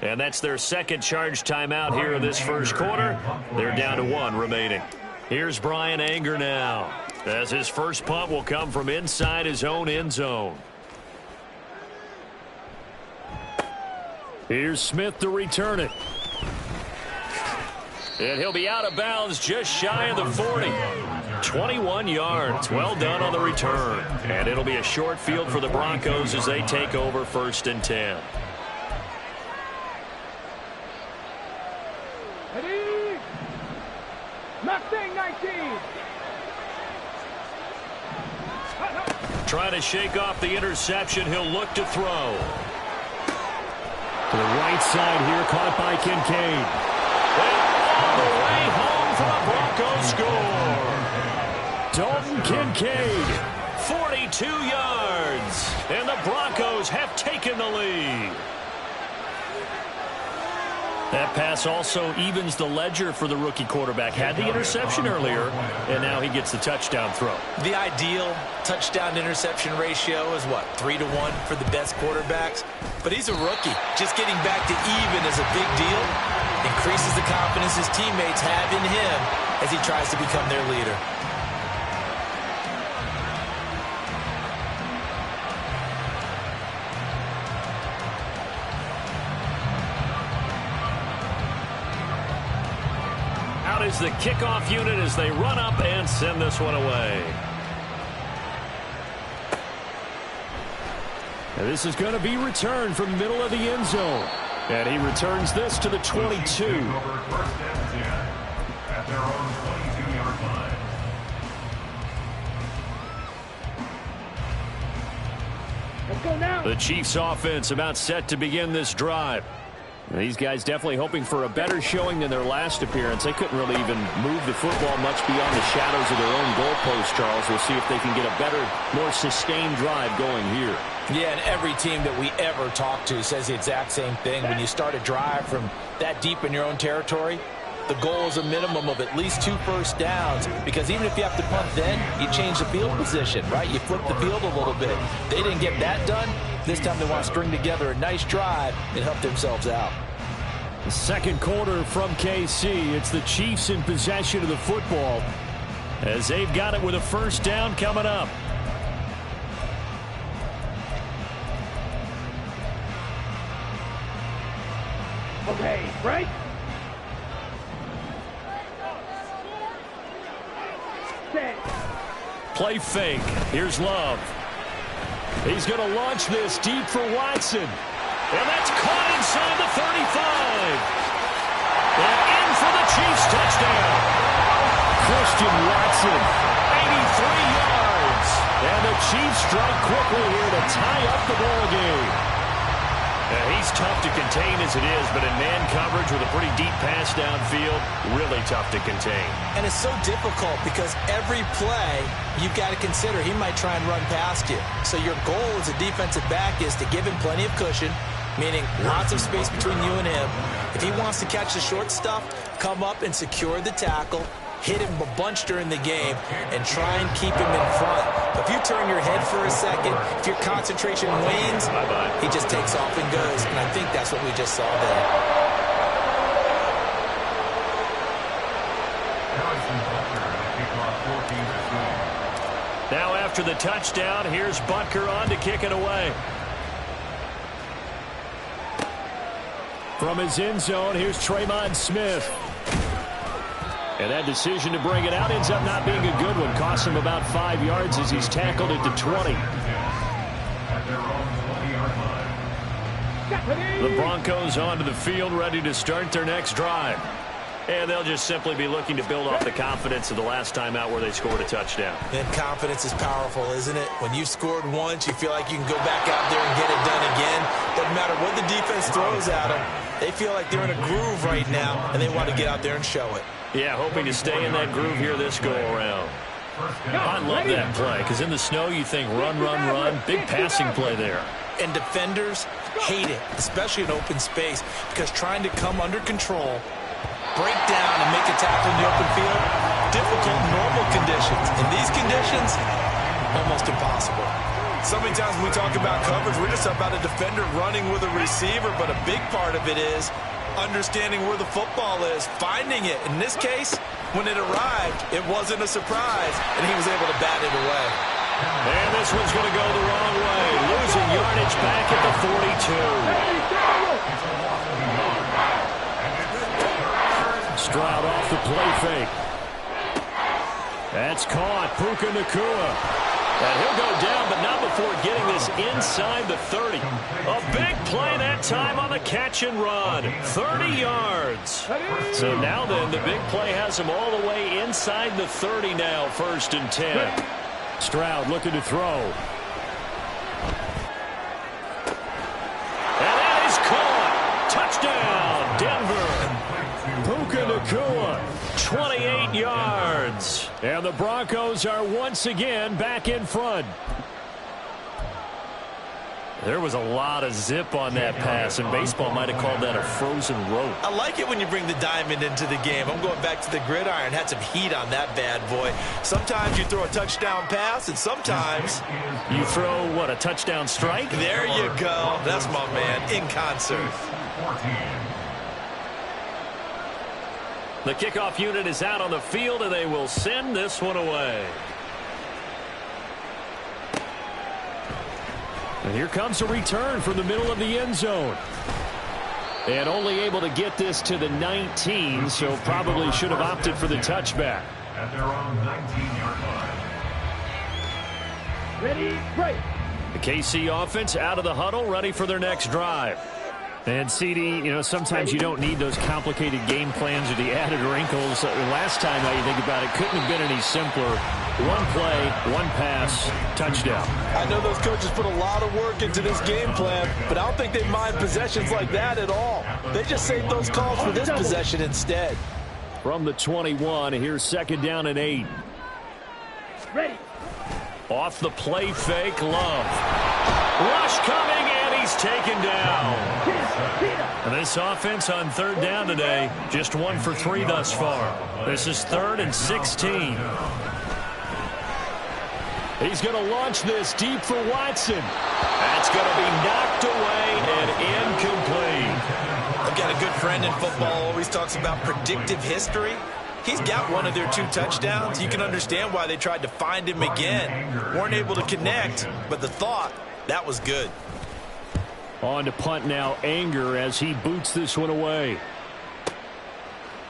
And that's their second charge timeout here in this first quarter. They're down to 1 remaining. Here's Brian Anger now, as his first punt will come from inside his own end zone. Here's Smith to return it. And he'll be out of bounds just shy of the 40. 21 yards. Well done on the return. And it'll be a short field for the Broncos as they take over 1st and 10. Ready? Mustang 19. Trying to shake off the interception. He'll look to throw. To the right side here, caught by Kincaid. And all the way home for a Bronco score. Dalton Kincaid, 42 yards. And the Broncos have taken the lead. That pass also evens the ledger for the rookie quarterback. Had the interception earlier, and now he gets the touchdown throw. The ideal touchdown-interception ratio is, what, 3-1 for the best quarterbacks? But he's a rookie. Just getting back to even is a big deal. Increases the confidence his teammates have in him as he tries to become their leader. Is the kickoff unit as they run up and send this one away. And this is going to be returned from the middle of the end zone. And he returns this to the 22. At their own 22-yard line. Let's go now. The Chiefs offense about set to begin this drive. These guys definitely hoping for a better showing than their last appearance. They couldn't really even move the football much beyond the shadows of their own goalpost, Charles. We'll see if they can get a better, more sustained drive going here. Yeah, and every team that we ever talk to says the exact same thing. When you start a drive from that deep in your own territory, the goal is a minimum of at least 2 first downs, because even if you have to punt then, you change the field position, right? You flip the field a little bit. They didn't get that done. This time they want to string together a nice drive and help themselves out. The second quarter from KC. It's the Chiefs in possession of the football as they've got it with a first down coming up. Okay, break. Set. Play fake. Here's Love. He's going to launch this deep for Watson. And that's caught inside the 35. And in for the Chiefs touchdown. Christian Watson, 83 yards. And the Chiefs strike quickly here to tie up the ball game. He's tough to contain as it is, but in man coverage with a pretty deep pass downfield, really tough to contain. And it's so difficult because every play you've got to consider he might try and run past you. So your goal as a defensive back is to give him plenty of cushion, meaning lots of space between you and him. If he wants to catch the short stuff, come up and secure the tackle, hit him a bunch during the game, and try and keep him in front. If you turn your head for a second, if your concentration wanes, he just takes off and goes. And I think that's what we just saw there. Now after the touchdown, here's Butker on to kick it away. From his end zone, here's Tremont Smith. And that decision to bring it out ends up not being a good one. Costs him about 5 yards as he's tackled it to 20. The Broncos onto the field, ready to start their next drive. And they'll just simply be looking to build off the confidence of the last time out where they scored a touchdown. And confidence is powerful, isn't it? When you've scored once, you feel like you can go back out there and get it done again. Doesn't matter what the defense throws at them. They feel like they're in a groove right now, and they want to get out there and show it. Yeah, hoping to stay in that groove here this go-around. I love that play, because in the snow you think run, run, run. Big passing play there. And defenders hate it, especially in open space, because trying to come under control, break down and make a tackle in the open field, difficult in normal conditions. In these conditions, almost impossible. So many times when we talk about coverage, we're just about a defender running with a receiver, but a big part of it is understanding where the football is, finding it. In this case, when it arrived, it wasn't a surprise, and he was able to bat it away. And this one's going to go the wrong way. Losing yardage back at the 42. Stroud off the play fake. That's caught. Puka Nacua. And he'll go down, but not before getting this inside the 30. A big play that time on the catch and run. 30 yards. So now then, the big play has him all the way inside the 30 now, 1st and 10. Stroud looking to throw. And that is caught. Touchdown, Denver. Puka Nacua, 28 yards. And the Broncos are once again back in front. There was a lot of zip on that pass, and baseball might have called that a frozen rope. I like it when you bring the diamond into the game. I'm going back to the gridiron. Had some heat on that bad boy. Sometimes you throw a touchdown pass, and sometimes you throw, what, a touchdown strike? There you go. That's my man, in concert. The kickoff unit is out on the field, and they will send this one away. And here comes a return from the middle of the end zone. And only able to get this to the 19, so probably should have opted for the touchback. At their own 19-yard line. Ready, break. The KC offense out of the huddle, ready for their next drive. And, CD, you know, sometimes you don't need those complicated game plans or the added wrinkles. Last time, now you think about it, couldn't have been any simpler. One play, one pass, touchdown. I know those coaches put a lot of work into this game plan, but I don't think they mind possessions like that at all. They just saved those calls for this possession instead. From the 21, here's 2nd down and 8. Ready. Off the play fake, Love. Rush coming, and he's taken down. And this offense on 3rd down today, just 1 for 3 thus far. This is 3rd and 16. He's going to launch this deep for Watson. That's going to be knocked away and incomplete. I've got a good friend in football, always talks about predictive history. He's got one of their 2 touchdowns. You can understand why they tried to find him again. Weren't able to connect, but the thought, that was good. On to punt now, Anger, as he boots this one away.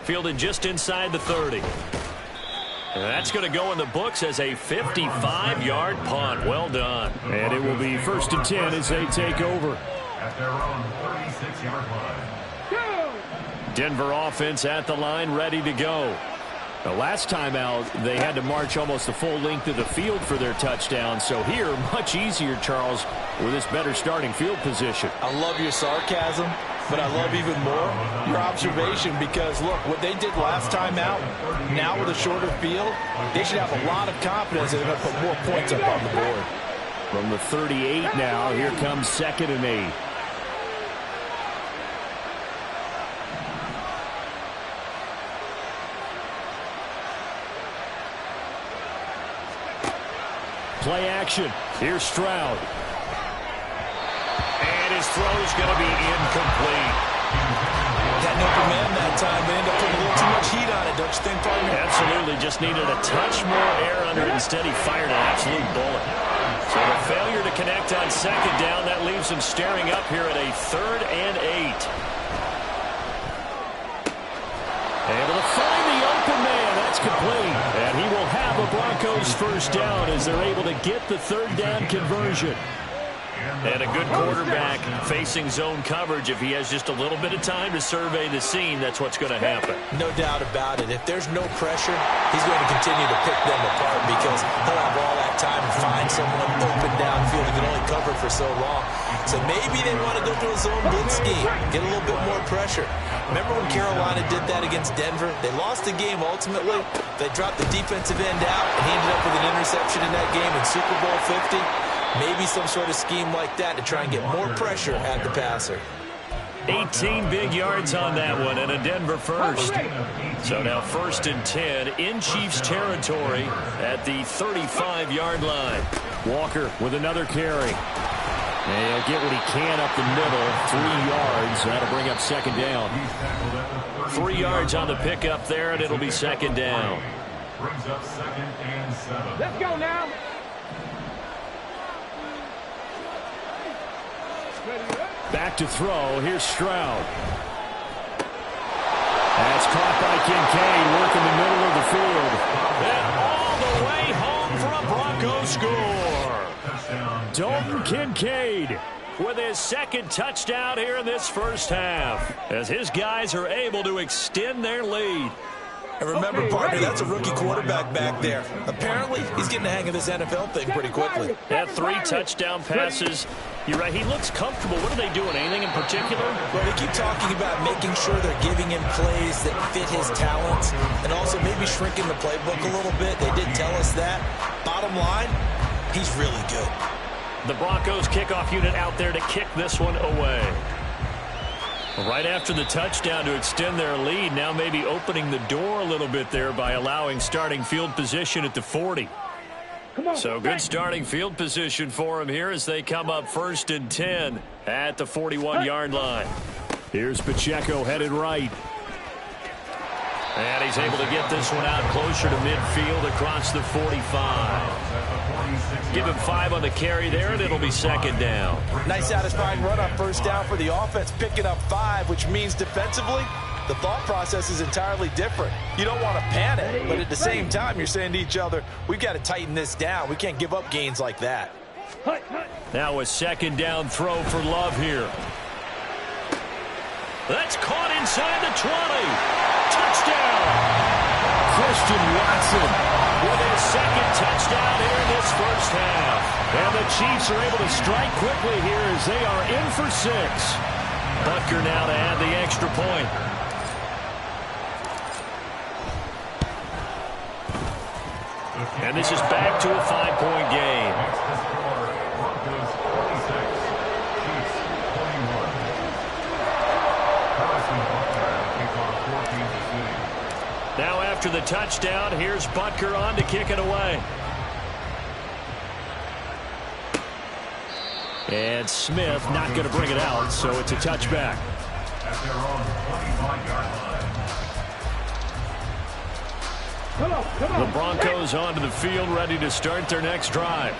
Fielded just inside the 30. And that's going to go in the books as a 55-yard punt. Well done. And it will be 1st and 10 as they take over. At their own 36-yard line. Denver offense at the line, ready to go. The last time out, they had to march almost the full length of the field for their touchdown. So here, much easier, Charles, with this better starting field position. I love your sarcasm, but I love even more your observation because, look, what they did last time out, now with a shorter field, they should have a lot of confidence they're going to put more points up on the board. From the 38 now, here comes 2nd and 8. Play action. Here's Stroud. And his throw is going to be incomplete. Got an open man that time. They end up putting a little too much heat on it, don't you think, partner? Absolutely. Just needed a touch more air under it. Instead, he fired an absolute bullet. So the failure to connect on second down, that leaves him staring up here at a 3rd and 8. Able to find the open man. That's complete. And he will have a Broncos first down as they're able to get the 3rd down conversion. And a good quarterback facing zone coverage. If he has just a little bit of time to survey the scene, that's what's going to happen. No doubt about it. If there's no pressure, he's going to continue to pick them apart because he'll have all that time to find someone open downfield who can only cover for so long. So maybe they want to go to a zone blitz scheme, get a little bit more pressure. Remember when Carolina did that against Denver? They lost the game ultimately. They dropped the defensive end out, and he ended up with an interception in that game in Super Bowl 50. Maybe some sort of scheme like that to try and get more pressure at the passer. 18 big yards on that one and a Denver first. So now 1st and 10 in Chiefs territory at the 35-yard line. Walker with another carry. And he'll get what he can up the middle. 3 yards. That'll bring up 2nd down. 3 yards on the pickup there, and it'll be 2nd down. Brings up 2nd and 7. Let's go now. Back to throw. Here's Stroud. That's caught by Kincaid, working the middle of the field. And all the way home for a Broncos score. Dalton Kincaid with his 2nd touchdown here in this first half, as his guys are able to extend their lead. And remember, partner, that's a rookie quarterback back there. Apparently, he's getting the hang of this NFL thing pretty quickly. Had 3 touchdown passes. You're right, he looks comfortable. What are they doing? Anything in particular? Well, they keep talking about making sure they're giving him plays that fit his talents and also maybe shrinking the playbook a little bit. They did tell us that. Bottom line, he's really good. The Broncos kickoff unit out there to kick this one away. Right after the touchdown to extend their lead, now maybe opening the door a little bit there by allowing starting field position at the 40. So good starting field position for him here as they come up 1st and 10 at the 41-yard line. Here's Pacheco headed right. And he's able to get this one out closer to midfield across the 45. Give him 5 on the carry there, and it'll be 2nd down. Nice satisfying run on 1st down for the offense, picking up 5, which means defensively, the thought process is entirely different. You don't want to panic, but at the same time, you're saying to each other, we've got to tighten this down. We can't give up gains like that. Now a 2nd down throw for Love here. That's caught inside the 20. Touchdown! Christian Watson with his 2nd touchdown here in this first half. And the Chiefs are able to strike quickly here as they are in for 6. Butker now to add the extra point. And this is back to a 5-point game. Broncos 26, Chiefs 21. Now after the touchdown, here's Butker on to kick it away. And Smith not going to bring it out, so it's a touchback. At their own 25-yard line. The Broncos onto the field, ready to start their next drive.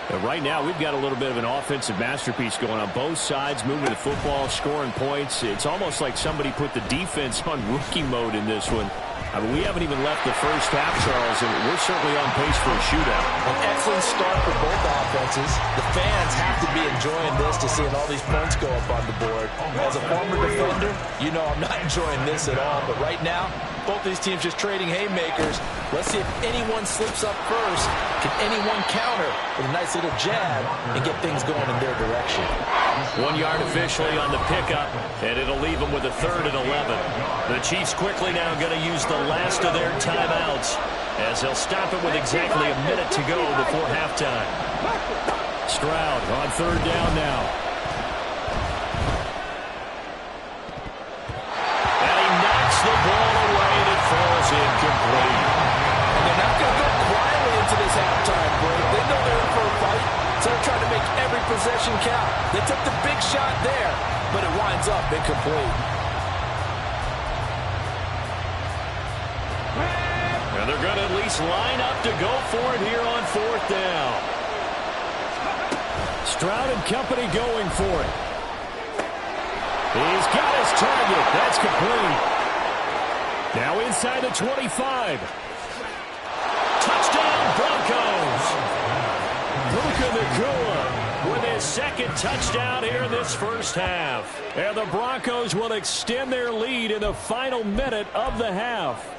And right now, we've got a little bit of an offensive masterpiece going on both sides, moving the football, scoring points. It's almost like somebody put the defense on rookie mode in this one. I mean, we haven't even left the first half, Charles, and we're certainly on pace for a shootout. An excellent start for both offenses. The fans have to be enjoying this to seeing all these points go up on the board. As a former defender, you know I'm not enjoying this at all. But right now, both these teams just trading haymakers. Let's see if anyone slips up first. Can anyone counter with a nice little jab and get things going in their direction? 1 yard officially on the pickup, and it'll leave them with a 3rd and 11. The Chiefs quickly now going to use the last of their timeouts as they'll stop it with exactly a minute to go before halftime. Stroud on 3rd down now. And he knocks the ball away, and it falls incomplete. And they're not going to go quietly into this halftime break. They know they're in for a fight, so they're trying to make every possession count. They took the big shot there, but it winds up incomplete. And they're going to at least line up to go for it here on 4th down. Stroud and company going for it. He's got his target. That's complete. Now inside the 25. Touchdown, Broncos. Puka Nacua with his second touchdown here in this first half. And the Broncos will extend their lead in the final minute of the half.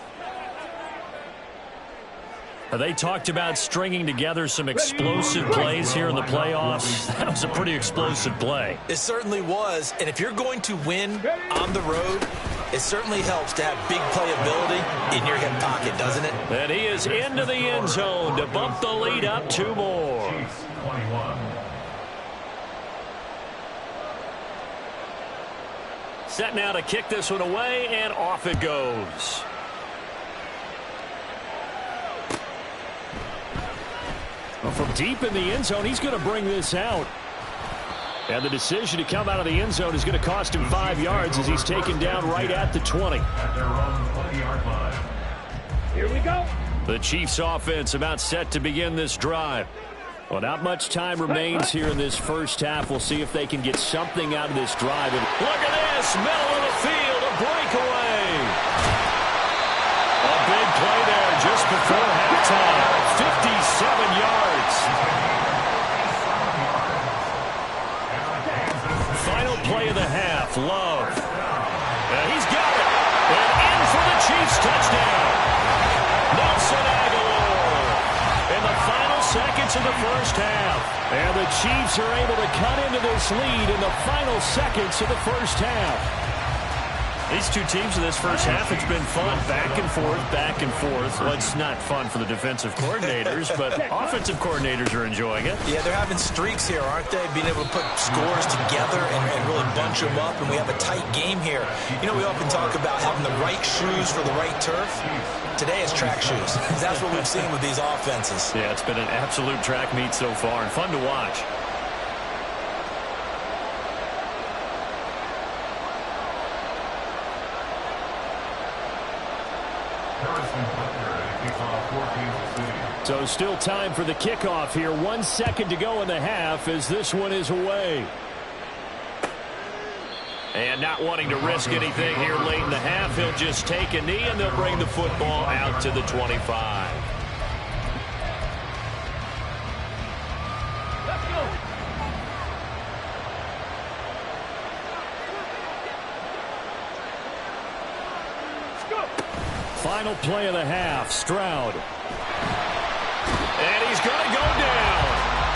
They talked about stringing together some explosive plays here in the playoffs. That was a pretty explosive play. It certainly was. And if you're going to win on the road, it certainly helps to have big playability in your hip pocket, doesn't it? And he is into the end zone to bump the lead up 2 more. Chiefs 21. Set now to kick this one away, and off it goes. Well, from deep in the end zone, he's going to bring this out. And the decision to come out of the end zone is going to cost him 5 yards as he's taken down right at the 20. At their own 20-yard line. Here we go. The Chiefs offense about set to begin this drive. Well, not much time remains here in this first half. We'll see if they can get something out of this drive. And look at this, middle of the field, a breakaway. A big play there just before halftime. 57 yards. Final play of the half, Love. And he's got it. And in for the Chiefs touchdown. Nelson Aguilar in the final seconds of the first half. And the Chiefs are able to cut into this lead in the final seconds of the first half. These two teams in this first half, it's been fun. Back and forth, back and forth. Well, it's not fun for the defensive coordinators, but offensive coordinators are enjoying it. Yeah, they're having streaks here, aren't they? Being able to put scores together and really bunch them up, and we have a tight game here. You know, we often talk about having the right shoes for the right turf. Today it's track shoes. That's what we've seen with these offenses. Yeah, it's been an absolute track meet so far, and fun to watch. So still time for the kickoff here. 1 second to go in the half as this one is away. And not wanting to risk anything here late in the half, he'll just take a knee and they'll bring the football out to the 25. Let's go. Let's go. Final play of the half, Stroud. And he's going to go down.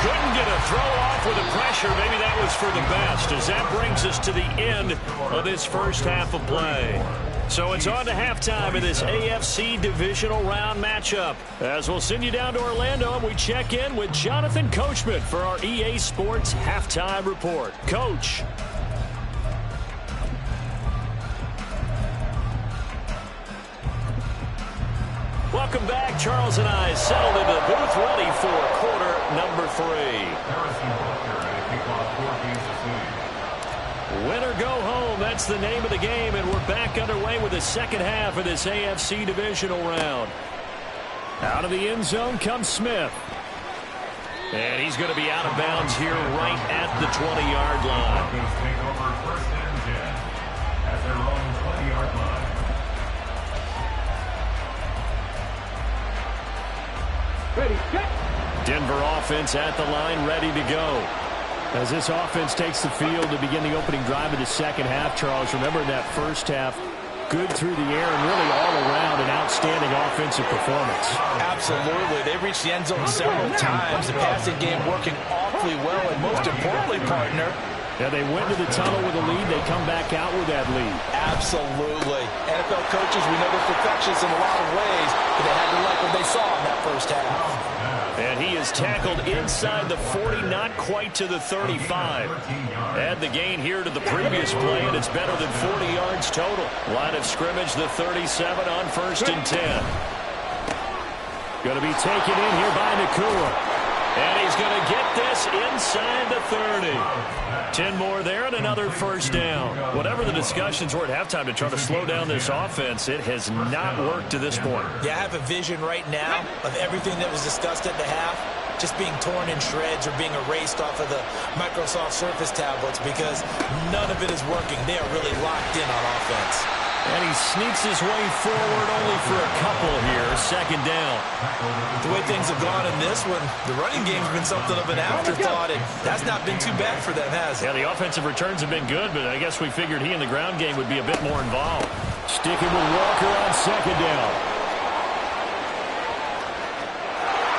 Couldn't get a throw off with the pressure. Maybe that was for the best, as that brings us to the end of this first half of play. So it's on to halftime in this AFC divisional round matchup. As we'll send you down to Orlando, and we check in with Jonathan Coachman for our EA Sports Halftime Report. Coach. Welcome back. Charles and I settled into the booth, ready for quarter number 3. Win or go home, that's the name of the game, and we're back underway with the second half of this AFC divisional round. Out of the end zone comes Smith. And he's going to be out of bounds here right at the 20-yard line. Take over first and 10 at their own 20-yard line. Ready, set. Denver offense at the line, ready to go. As this offense takes the field to begin the opening drive of the second half, Charles, remember in that first half, good through the air and really all around an outstanding offensive performance. Absolutely. They reached the end zone several times. The passing game working awfully well, and most importantly, partner, yeah, they went to the tunnel with a lead. They come back out with that lead. absolutely. NFL coaches, we know they're perfectionists in a lot of ways, but they had to like what they saw in that first half. And he is tackled inside the 40, not quite to the 35. Add the gain here to the previous play, and it's better than 40 yards total. Line of scrimmage, the 37 on 1st and 10. Going to be taken in here by Nacua. And he's going to get this inside the 30. 10 more there and another first down. Whatever the discussions were at halftime to try to slow down this offense, it has not worked to this point. Yeah, I have a vision right now of everything that was discussed at the half just being torn in shreds or being erased off of the Microsoft Surface tablets because none of it is working. They are really locked in on offense. And he sneaks his way forward only for a couple here. Second down. The way things have gone in this one, the running game's been something of an afterthought, and that's not been too bad for them, has it? Yeah, the offensive returns have been good, but I guess we figured he in the ground game would be a bit more involved. Sticking with Walker on second down.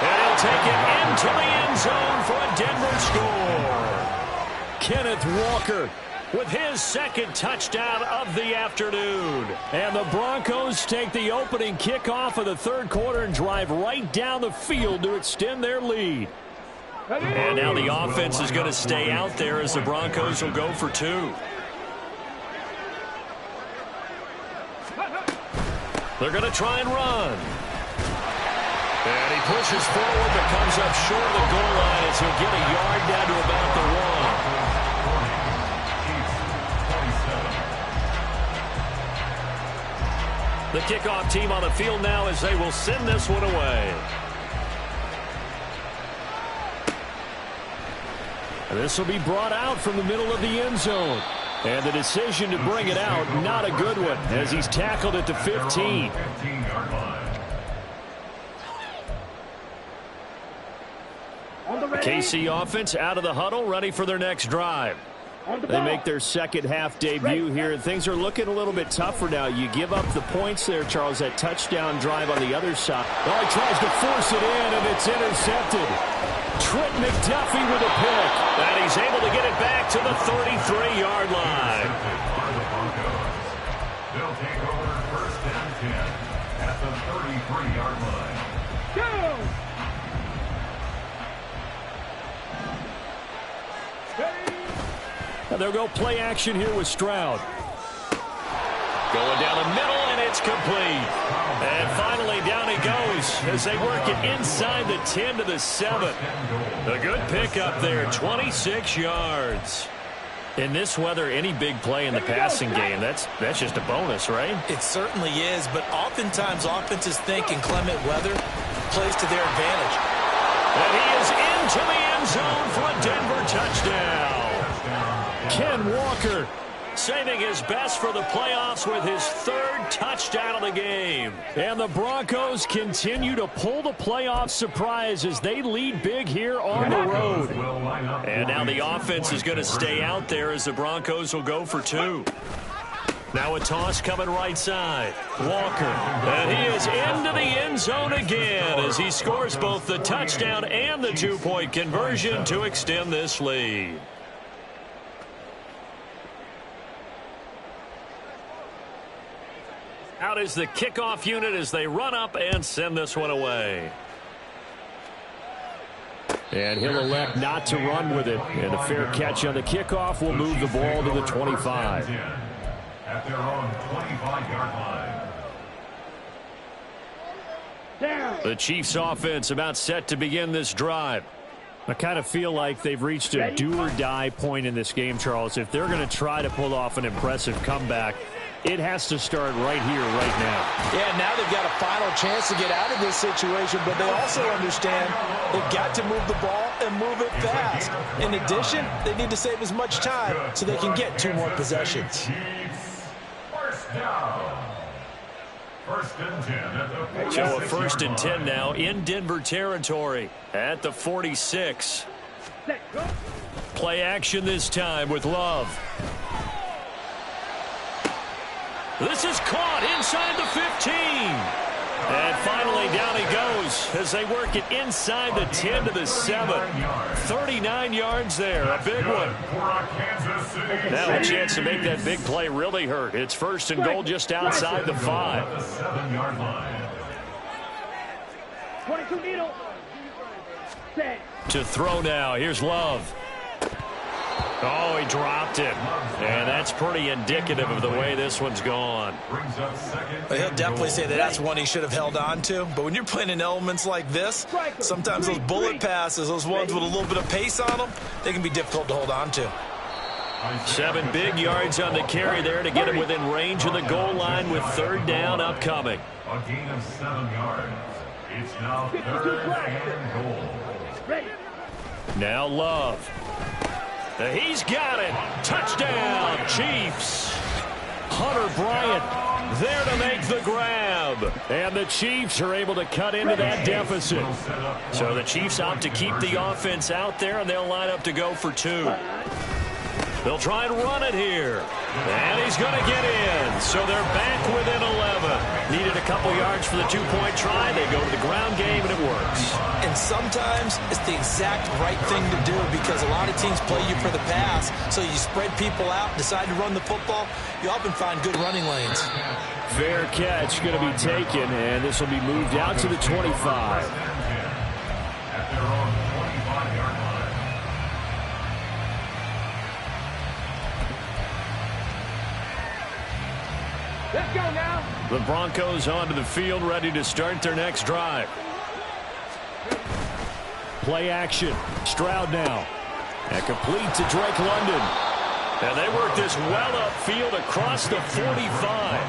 And he'll take it into the end zone for a Denver score. Kenneth Walker with his second touchdown of the afternoon. And the Broncos take the opening kickoff of the third quarter and drive right down the field to extend their lead. And now the offense is going to stay out there as the Broncos will go for two. They're going to try and run. And he pushes forward but comes up short of the goal line as he'll get a yard down to about the one. The kickoff team on the field now as they will send this one away. And this will be brought out from the middle of the end zone. And the decision to bring it out, not a good one, as he's tackled at the 15. The KC offense out of the huddle, ready for their next drive. They make their second half debut here, and things are looking a little bit tougher now. You give up the points there, Charles, that touchdown drive on the other side. Oh, he tries to force it in, and it's intercepted. Trent McDuffie with a pick. And he's able to get it back to the 33-yard line. They'll take over first and 10 at the 33-yard line. Go! And they'll go play action here with Stroud. Going down the middle, and it's complete. And finally, down he goes as they work it inside the 10 to the 7. A good pickup there, 26 yards. In this weather, any big play in the passing game, that's just a bonus, right? It certainly is, but oftentimes offenses think inclement weather plays to their advantage. And he is into the end zone for a Denver touchdown. Ken Walker saving his best for the playoffs with his third touchdown of the game. And the Broncos continue to pull the playoff surprise as they lead big here on the road. And now the offense is going to stay out there as the Broncos will go for two. Now a toss coming right side. Walker. And he is into the end zone again as he scores both the touchdown and the two-point conversion to extend this lead. Out is the kickoff unit as they run up and send this one away. And he'll elect not to run with it. And a fair catch on the kickoff will move the ball to the 25. At their own 25-yard line. The Chiefs offense about set to begin this drive. I kind of feel like they've reached a do-or-die point in this game, Charles. If they're going to try to pull off an impressive comeback, it has to start right here, right now. Yeah, now they've got a final chance to get out of this situation, but they also understand they've got to move the ball and move it fast. In addition, they need to save as much time so they can get two more possessions. First down. First and 10 at the So a first and 10 now in Denver territory at the 46. Play action this time with Love. This is caught inside the 15. And finally down he goes as they work it inside the 10 to the 7. 39 yards there, a big one. Now a chance to make that big play really hurt. It's first and goal just outside the 5. 7-yard line. 22 needle. Set. To throw now, here's Love. Oh, he dropped it. And that's pretty indicative of the way this one's gone. But he'll definitely say that that's one he should have held on to. But when you're playing in elements like this, sometimes those bullet passes, those ones with a little bit of pace on them, they can be difficult to hold on to. 7 big yards on the carry there to get him within range of the goal line with 3rd down upcoming. A gain of 7 yards. It's now 3rd and goal. Now Love. He's got it. Touchdown, Chiefs. Hunter Bryant there to make the grab. And the Chiefs are able to cut into that deficit. So the Chiefs opt to keep the offense out there, and they'll line up to go for 2. They'll try and run it here. And he's going to get in. So they're back within 11. Needed a couple yards for the 2-point try. They go to the ground game, and it works. And sometimes it's the exact right thing to do because a lot of teams play you for the pass. So you spread people out, decide to run the football. You often find good running lanes. Fair catch going to be taken, and this will be moved out to the 25. At their own 25-yard line. Let's go now. The Broncos onto the field, ready to start their next drive. Play action. Stroud now. And complete to Drake London. And they work this well upfield across the 45.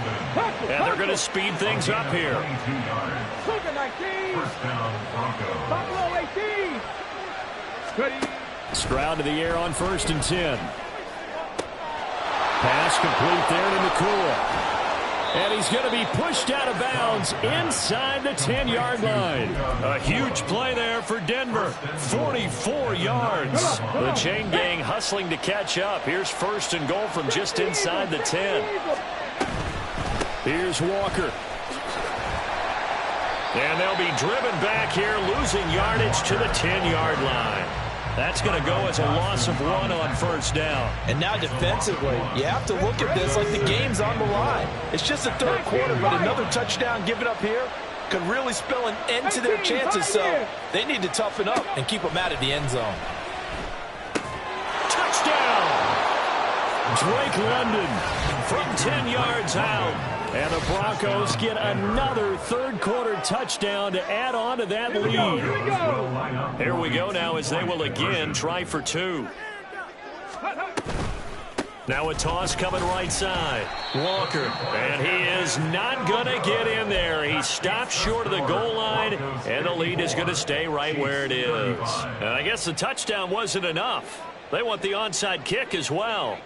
And they're going to speed things up here. 19. First down, Broncos. Buffalo 18. Ready. Stroud to the air on 1st and 10. Pass complete there to McCool. And he's going to be pushed out of bounds inside the 10-yard line. A huge play there for Denver. 44 yards. The chain gang hustling to catch up. Here's 1st and goal from just inside the 10. Here's Walker. And they'll be driven back here, losing yardage to the 10-yard line. That's going to go as a loss of 1 on 1st down. And now defensively, you have to look at this like the game's on the line. It's just the 3rd quarter, but another touchdown given up here could really spell an end to their chances. So they need to toughen up and keep them out of the end zone. Touchdown! Drake London from 10 yards out. And the Broncos get another 3rd quarter touchdown to add on to that lead. Here we go now as they will again try for 2. Now a toss coming right side. Walker, and he is not going to get in there. He stopped short of the goal line, and the lead is going to stay right where it is. And I guess the touchdown wasn't enough. They want the onside kick as well.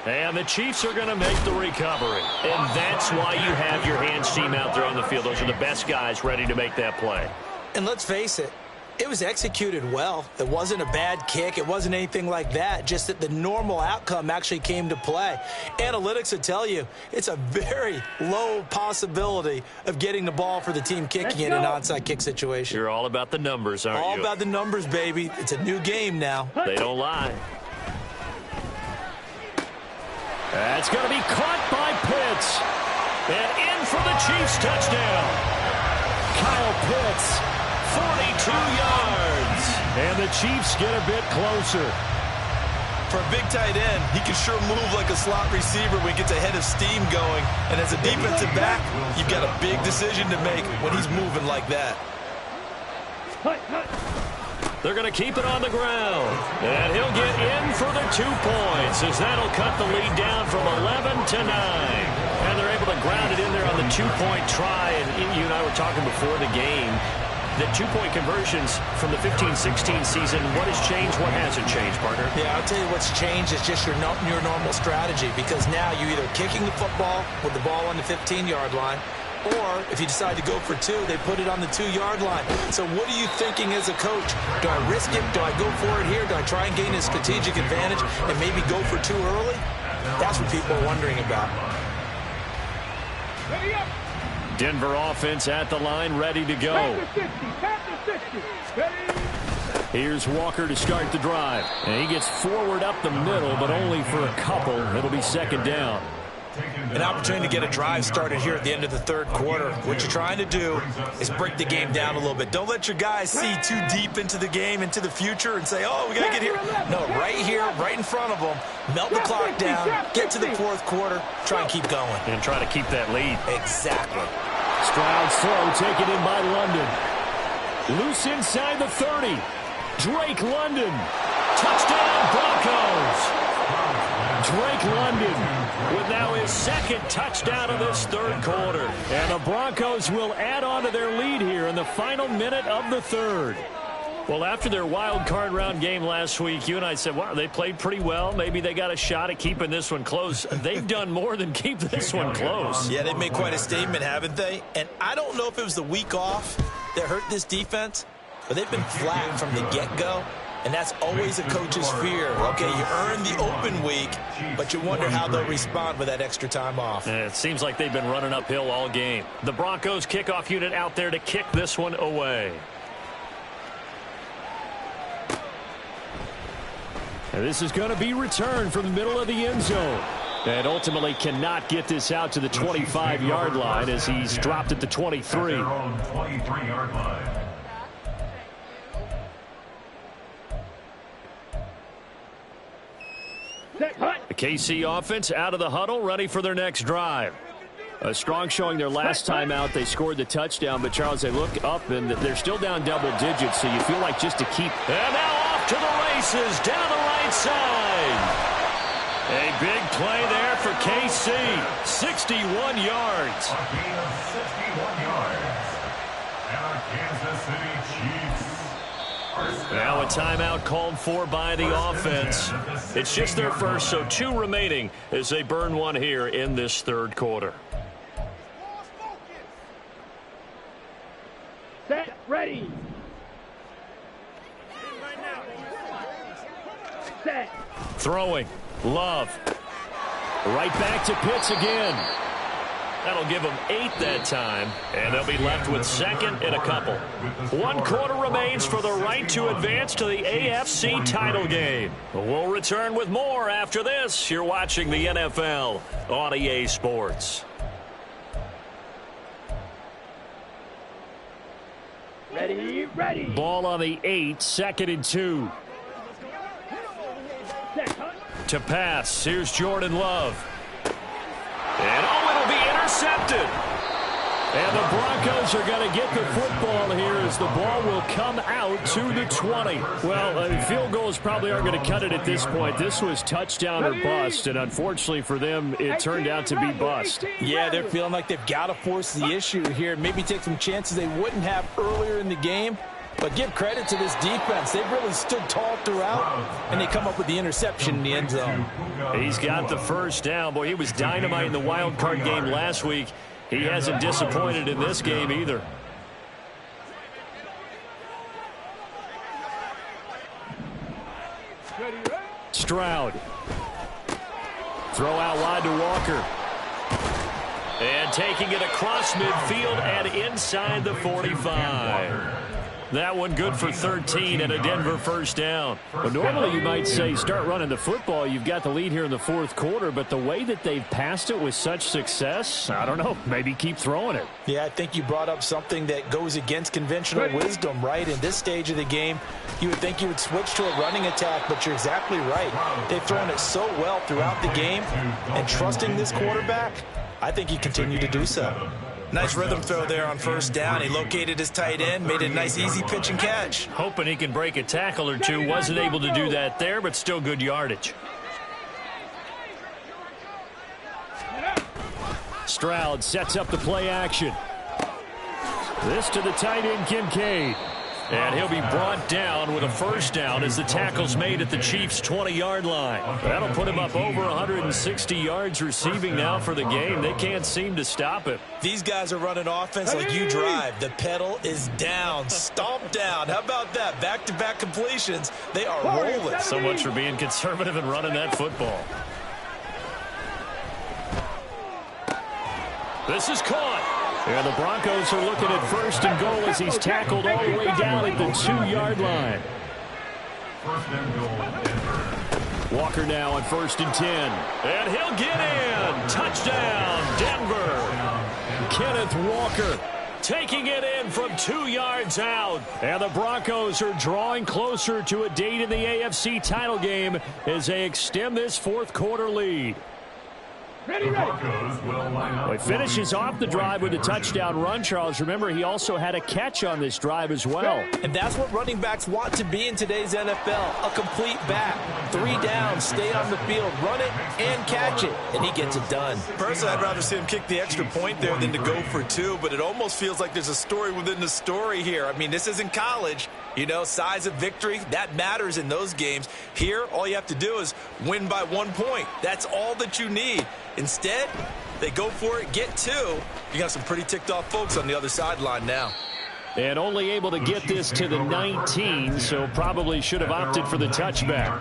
And the Chiefs are going to make the recovery. And that's why you have your hands team out there on the field. Those are the best guys ready to make that play. And let's face it, it was executed well. It wasn't a bad kick. It wasn't anything like that. Just that the normal outcome actually came to play. Analytics would tell you it's a very low possibility of getting the ball for the team kicking in an onside kick situation. You're all about the numbers, aren't you? All about the numbers, baby. It's a new game now. They don't lie. That's going to be caught by Pitts. And in for the Chiefs touchdown. Kyle Pitts, 42 yards. And the Chiefs get a bit closer. For a big tight end, he can sure move like a slot receiver when he gets a head of steam going. And as a defensive back, you've got a big decision to make when he's moving like that. They're going to keep it on the ground. And he'll get in for the 2 points as that'll cut the lead down from 11 to 9. And they're able to ground it in there on the 2-point try. And you and I were talking before the game. The 2-point conversions from the 15-16 season, what has changed, what hasn't changed, partner? Yeah, I'll tell you what's changed is just your normal strategy, because now you're either kicking the football with the ball on the 15-yard line, or if you decide to go for 2, they put it on the 2-yard line. So what are you thinking as a coach? Do I risk it? Do I go for it here? Do I try and gain a strategic advantage and maybe go for 2 early? That's what people are wondering about. Ready up. Denver offense at the line, ready to go. Pass to 60. Ready. Here's Walker to start the drive. And he gets forward up the middle, but only for a couple. It'll be 2nd down. An opportunity to get a drive started here at the end of the third quarter. What you're trying to do is break the game down a little bit. Don't let your guys see too deep into the game, into the future, and say, oh, we got to get here. No, right here, right in front of them, melt the clock down, get to the fourth quarter, try and keep going. And try to keep that lead. Exactly. Stroud's throw taken in by London. Loose inside the 30. Drake London. Touchdown Broncos. Drake London with now his second touchdown of this third quarter. And the Broncos will add on to their lead here in the final minute of the third. Well, after their wild card round game last week, you and I said, wow, they played pretty well. Maybe they got a shot at keeping this one close. They've done more than keep this one close. Yeah, they've made quite a statement, haven't they? And I don't know if it was the week off that hurt this defense, but they've been flat from the get-go. And that's always a coach's fear. Okay, you earn the open week, but you wonder how they'll respond with that extra time off. It seems like they've been running uphill all game. The Broncos kickoff unit out there to kick this one away. And this is going to be returned from the middle of the end zone. And ultimately cannot get this out to the 25-yard line as he's dropped at the 23. 23-yard line. The KC offense out of the huddle, ready for their next drive. A strong showing their last time out. They scored the touchdown, but, Charles, they look up, and they're still down double digits, so you feel like just to keep. And now off to the races, down the right side. A big play there for KC, 61 yards. A gain of 61 yards. And our Kansas City Chiefs. Now a timeout called for by the offense. It's just their first, so 2 remaining as they burn one here in this third quarter. Set, ready. Set. Throwing. Love. Right back to Pitts again. That'll give them 8 that time, and they'll be left with second and a couple. 1 quarter remains for the right to advance to the AFC title game. We'll return with more after this. You're watching the NFL on EA Sports. Ready, ready. Ball on the 8, 2nd and 2. Set. To pass, here's Jordan Love. And it'll be intercepted. And the Broncos are going to get the football here as the ball will come out to the 20. Well, field goals probably aren't going to cut it at this point. This was touchdown or bust, and unfortunately for them, it turned out to be bust. Yeah, they're feeling like they've got to force the issue here, maybe take some chances they wouldn't have earlier in the game. But give credit to this defense. They've really stood tall throughout, and they come up with the interception in the end zone. He's got the first down. Boy, he was dynamite in the wild card game last week. He hasn't disappointed in this game either. Stroud. Throw out wide to Walker. And taking it across midfield and inside the 45. That one good for 13 and a Denver first down. Well, normally you might say start running the football. You've got the lead here in the fourth quarter, but the way that they've passed it with such success, I don't know, maybe keep throwing it. Yeah, I think you brought up something that goes against conventional wisdom, right? In this stage of the game, you would think you would switch to a running attack, but you're exactly right. They've thrown it so well throughout the game, and trusting this quarterback, I think you continue to do so. Nice rhythm throw there on first down. He located his tight end, made a nice easy pitch and catch. Hoping he can break a tackle or two. Wasn't able to do that there, but still good yardage. Stroud sets up the play action. This to the tight end, Kincaid. And he'll be brought down with a first down as the tackle's made at the Chiefs' 20-yard line. That'll put him up over 160 yards receiving now for the game. They can't seem to stop it. These guys are running offense like you drive. The pedal is down, stomped down. How about that? Back-to-back completions. They are rolling. So much for being conservative and running that football. This is caught. And the Broncos are looking at first and goal as he's tackled all the way down at the 2-yard line. First and goal, Denver. Walker now on 1st and 10. And he'll get in. Touchdown, Denver. Kenneth Walker taking it in from 2 yards out. And the Broncos are drawing closer to a date in the AFC title game as they extend this 4th quarter lead. Well, he finishes off the drive with a touchdown run, Charles. Remember, he also had a catch on this drive as well. And that's what running backs want to be in today's NFL, a complete back. 3 downs, stay on the field, run it, and catch it, and he gets it done. Personally, I'd rather see him kick the extra point there than to go for 2, but it almost feels like there's a story within the story here. I mean, this isn't college. You know, size of victory, that matters in those games. Here, all you have to do is win by 1 point. That's all that you need. Instead, they go for it, get 2. You got some pretty ticked off folks on the other sideline now. And only able to get this to the 19, so probably should have opted for the touchback.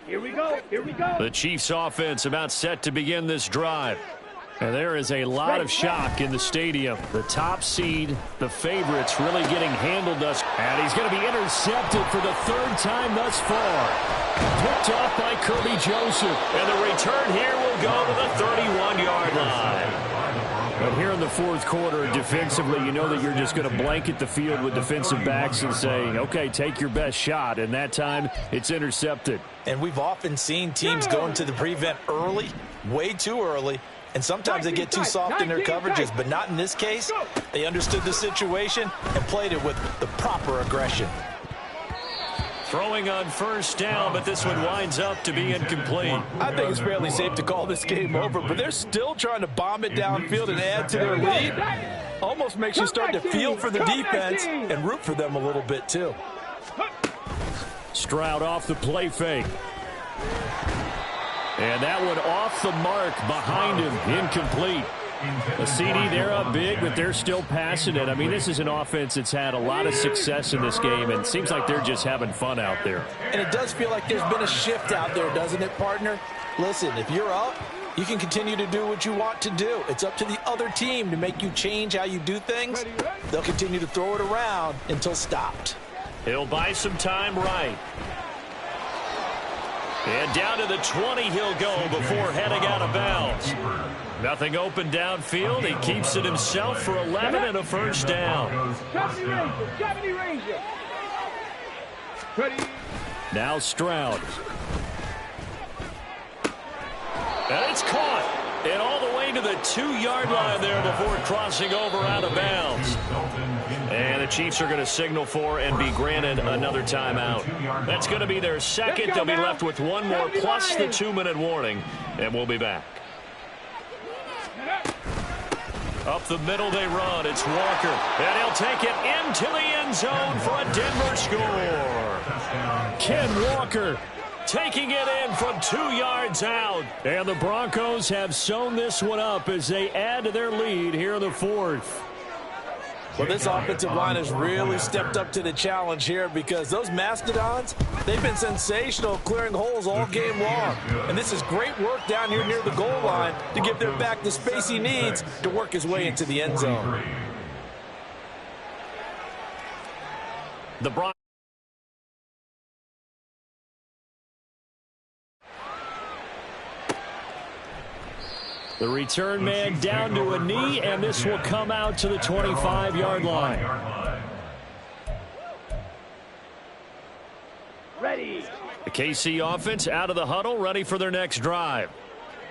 Here we go. Here we go. The Chiefs offense about set to begin this drive. And there is a lot of shock in the stadium. The top seed, the favorites, really getting handled thus. And he's going to be intercepted for the 3rd time thus far. Picked off by Kirby Joseph. And the return here will go to the 31-yard line. But here in the 4th quarter, defensively, you know that you're just going to blanket the field with defensive backs and say, okay, take your best shot. And that time, it's intercepted. And we've often seen teams go into the prevent early, way too early. And sometimes they get too soft in their coverages, but not in this case. They understood the situation and played it with the proper aggression. Throwing on 1st down, but this one winds up to be incomplete. I think it's fairly safe to call this game over, but they're still trying to bomb it downfield and add to their lead. Almost makes you start to feel for the defense and root for them a little bit, too. Stroud off the play fake. And that one off the mark behind him, incomplete. A CD, they're up big, but they're still passing it. I mean, this is an offense that's had a lot of success in this game, and it seems like they're just having fun out there. And it does feel like there's been a shift out there, doesn't it, partner? Listen, if you're up, you can continue to do what you want to do. It's up to the other team to make you change how you do things. They'll continue to throw it around until stopped. He'll buy some time right. And down to the 20 he'll go before heading out of bounds. Nothing open downfield. He keeps it himself for 11 and a 1st down. Now Stroud. And it's caught. And all the way to the 2-yard line there before crossing over out of bounds. And the Chiefs are going to signal for and be granted another timeout. That's going to be their 2nd. They'll be left with 1 more plus the 2-minute warning. And we'll be back. Up the middle they run. It's Walker. And he'll take it into the end zone for a Denver score. Ken Walker taking it in from 2 yards out. And the Broncos have sewn this one up as they add to their lead here in the 4th. Well, this offensive line has really stepped up to the challenge here because those Mastodons, they've been sensational clearing holes all game long. And this is great work down here near the goal line to give their back the space he needs to work his way into the end zone. The Broncos. The return man down to a knee, and this will come out to the 25-yard line. Ready. The KC offense out of the huddle, ready for their next drive.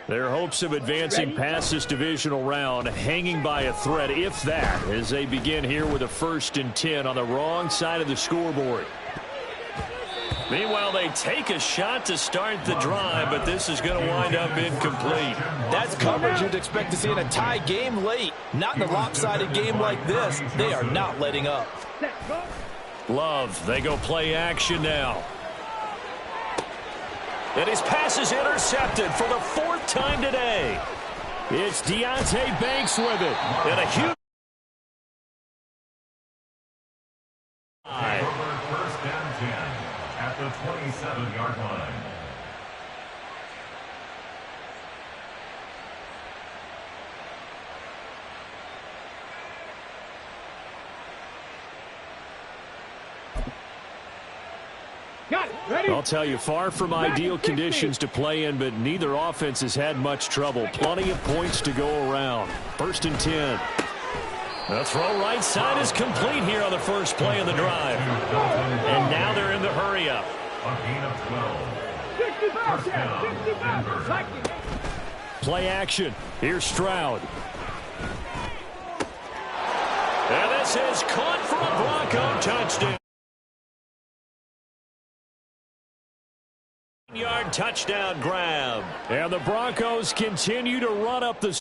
Their hopes of advancing past this divisional round hanging by a thread, if that, as they begin here with a 1st and 10 on the wrong side of the scoreboard. Meanwhile, they take a shot to start the drive, but this is going to wind up incomplete. That's coverage you'd expect to see in a tie game late. Not in a lopsided game like this. They are not letting up. Love, they go play action now. And his pass is intercepted for the 4th time today. It's Deontay Banks with it. And a huge... First and 10 at the 27-yard line. I'll tell you, far from ideal conditions to play in, but neither offense has had much trouble. Plenty of points to go around. 1st and 10. The throw right side is complete here on the first play of the drive. And now they're in the hurry-up. A gain of 12. First down, Denver. Play action. Here's Stroud. And this is caught for a Bronco touchdown. Yard touchdown grab. And the Broncos continue to run up the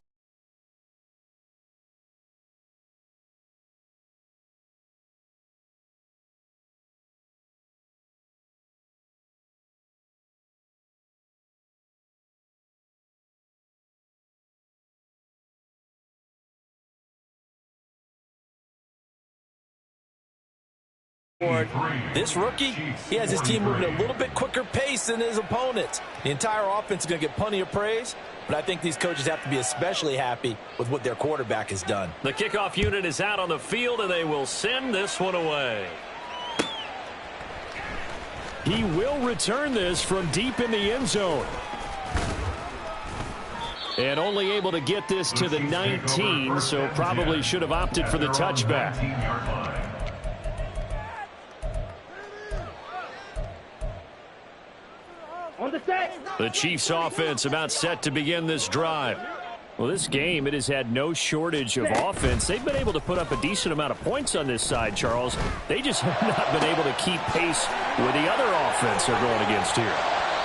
This rookie, he has his team moving at a little bit quicker pace than his opponents. The entire offense is going to get plenty of praise, but I think these coaches have to be especially happy with what their quarterback has done. The kickoff unit is out on the field, and they will send this one away. He will return this from deep in the end zone. And only able to get this to the 19, so probably should have opted for the touchback. The Chiefs offense about set to begin this drive. Well, this game, it has had no shortage of offense. They've been able to put up a decent amount of points on this side, Charles. They just have not been able to keep pace with the other offense they're going against here.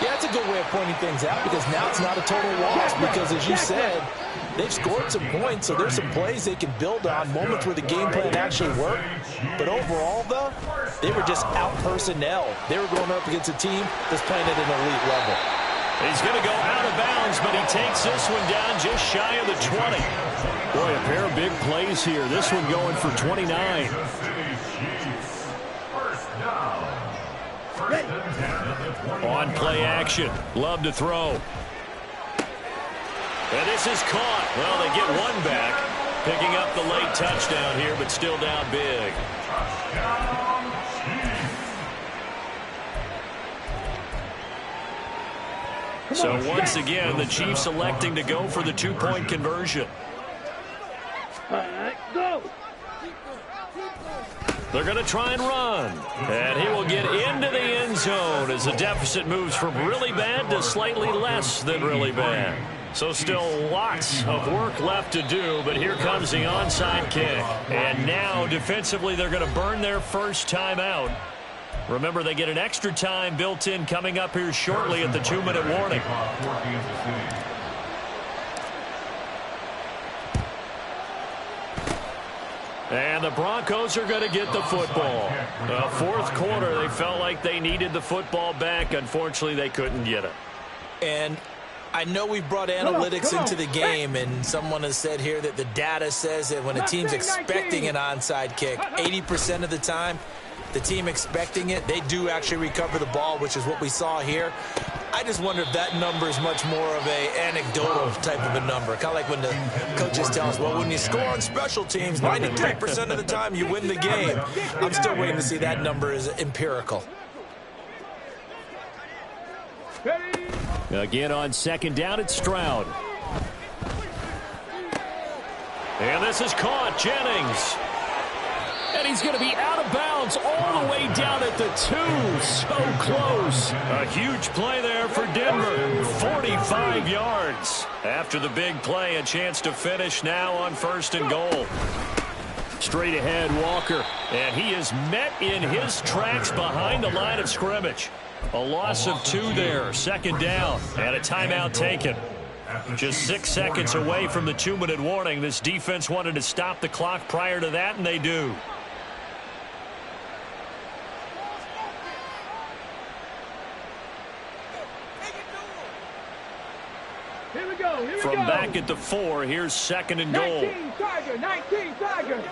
Yeah, it's a good way of pointing things out because now it's not a total loss because, as you said, they've scored some points, so there's some plays they can build on, moments where the game plan actually worked. But overall, though, they were just out personnel. They were going up against a team that's playing at an elite level. He's going to go out of bounds, but he takes this one down just shy of the 20. Boy, a pair of big plays here. This one going for 29. On play action. Love to throw. And this is caught. Well, they get one back. Picking up the late touchdown here, but still down big. So once again, the Chiefs electing to go for the two-point conversion. They're going to try and run. And he will get into the end zone as the deficit moves from really bad to slightly less than really bad. So still lots of work left to do, but here comes the onside kick. And now defensively they're going to burn their first timeout. Remember, they get an extra time built in coming up here shortly at the 2-minute warning. And the Broncos are going to get the football. Fourth quarter, they felt like they needed the football back. Unfortunately, they couldn't get it. And I know we brought analytics into the game, and someone has said here that the data says that when a team's expecting an onside kick, 80% of the time, the team expecting it, they do actually recover the ball, which is what we saw here. I just wonder if that number is much more of a anecdotal type of a number. Kind of like when the coaches tell us, well, when you score on special teams, 93% of the time you win the game. I'm still waiting to see that number is empirical. Again on second down, it's Stroud. And this is caught. Jennings. And he's going to be out of bounds all the way down at the 2. So close. A huge play there for Denver. 45 yards. After the big play, a chance to finish now on 1st and goal. Straight ahead, Walker. And he is met in his tracks behind the line of scrimmage. A loss of 2 there. 2nd down. And a timeout taken. Just 6 seconds away from the 2-minute warning. This defense wanted to stop the clock prior to that, and they do. From back at the 4, here's 2nd and goal. 19 Tiger.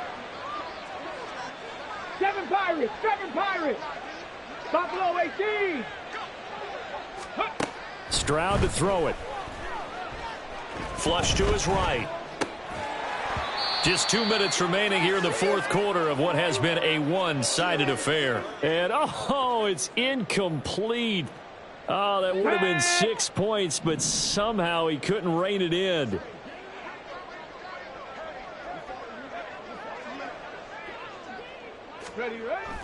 7 Pirates. Buffalo 18. Stroud to throw it. Flush to his right. Just 2 minutes remaining here in the fourth quarter of what has been a one-sided affair. And, oh, it's incomplete. Oh, that would have been 6 points, but somehow he couldn't rein it in.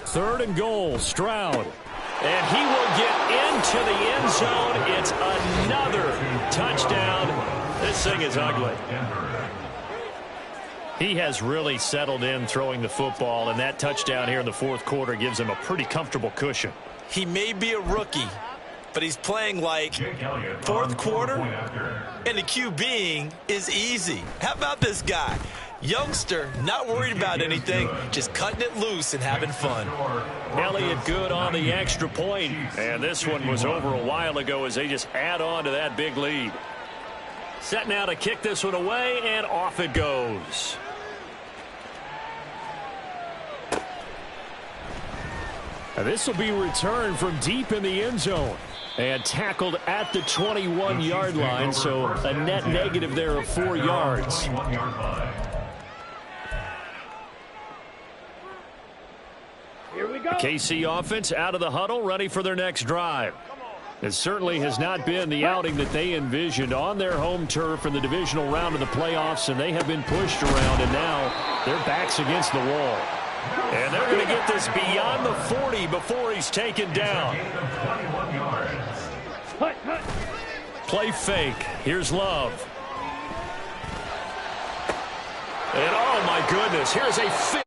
Third and goal, Stroud. And he will get into the end zone. It's another touchdown. This thing is ugly. He has really settled in throwing the football, and that touchdown here in the fourth quarter gives him a pretty comfortable cushion. He may be a rookie, but he's playing like fourth quarter, and the QBing is easy. How about this guy? Youngster, not worried about anything, just cutting it loose and having fun. Elliott good on the extra point, and this one was over a while ago as they just add on to that big lead. Set now to kick this one away, and off it goes. This will be returned from deep in the end zone and tackled at the 21-yard line, so a net negative there of 4 yards. Here we go. The KC offense out of the huddle, ready for their next drive. It certainly has not been the outing that they envisioned on their home turf in the divisional round of the playoffs, and they have been pushed around, and now their back's against the wall. And they're going to get this beyond the 40 before he's taken down. Play fake. Here's Love. And oh my goodness, here's a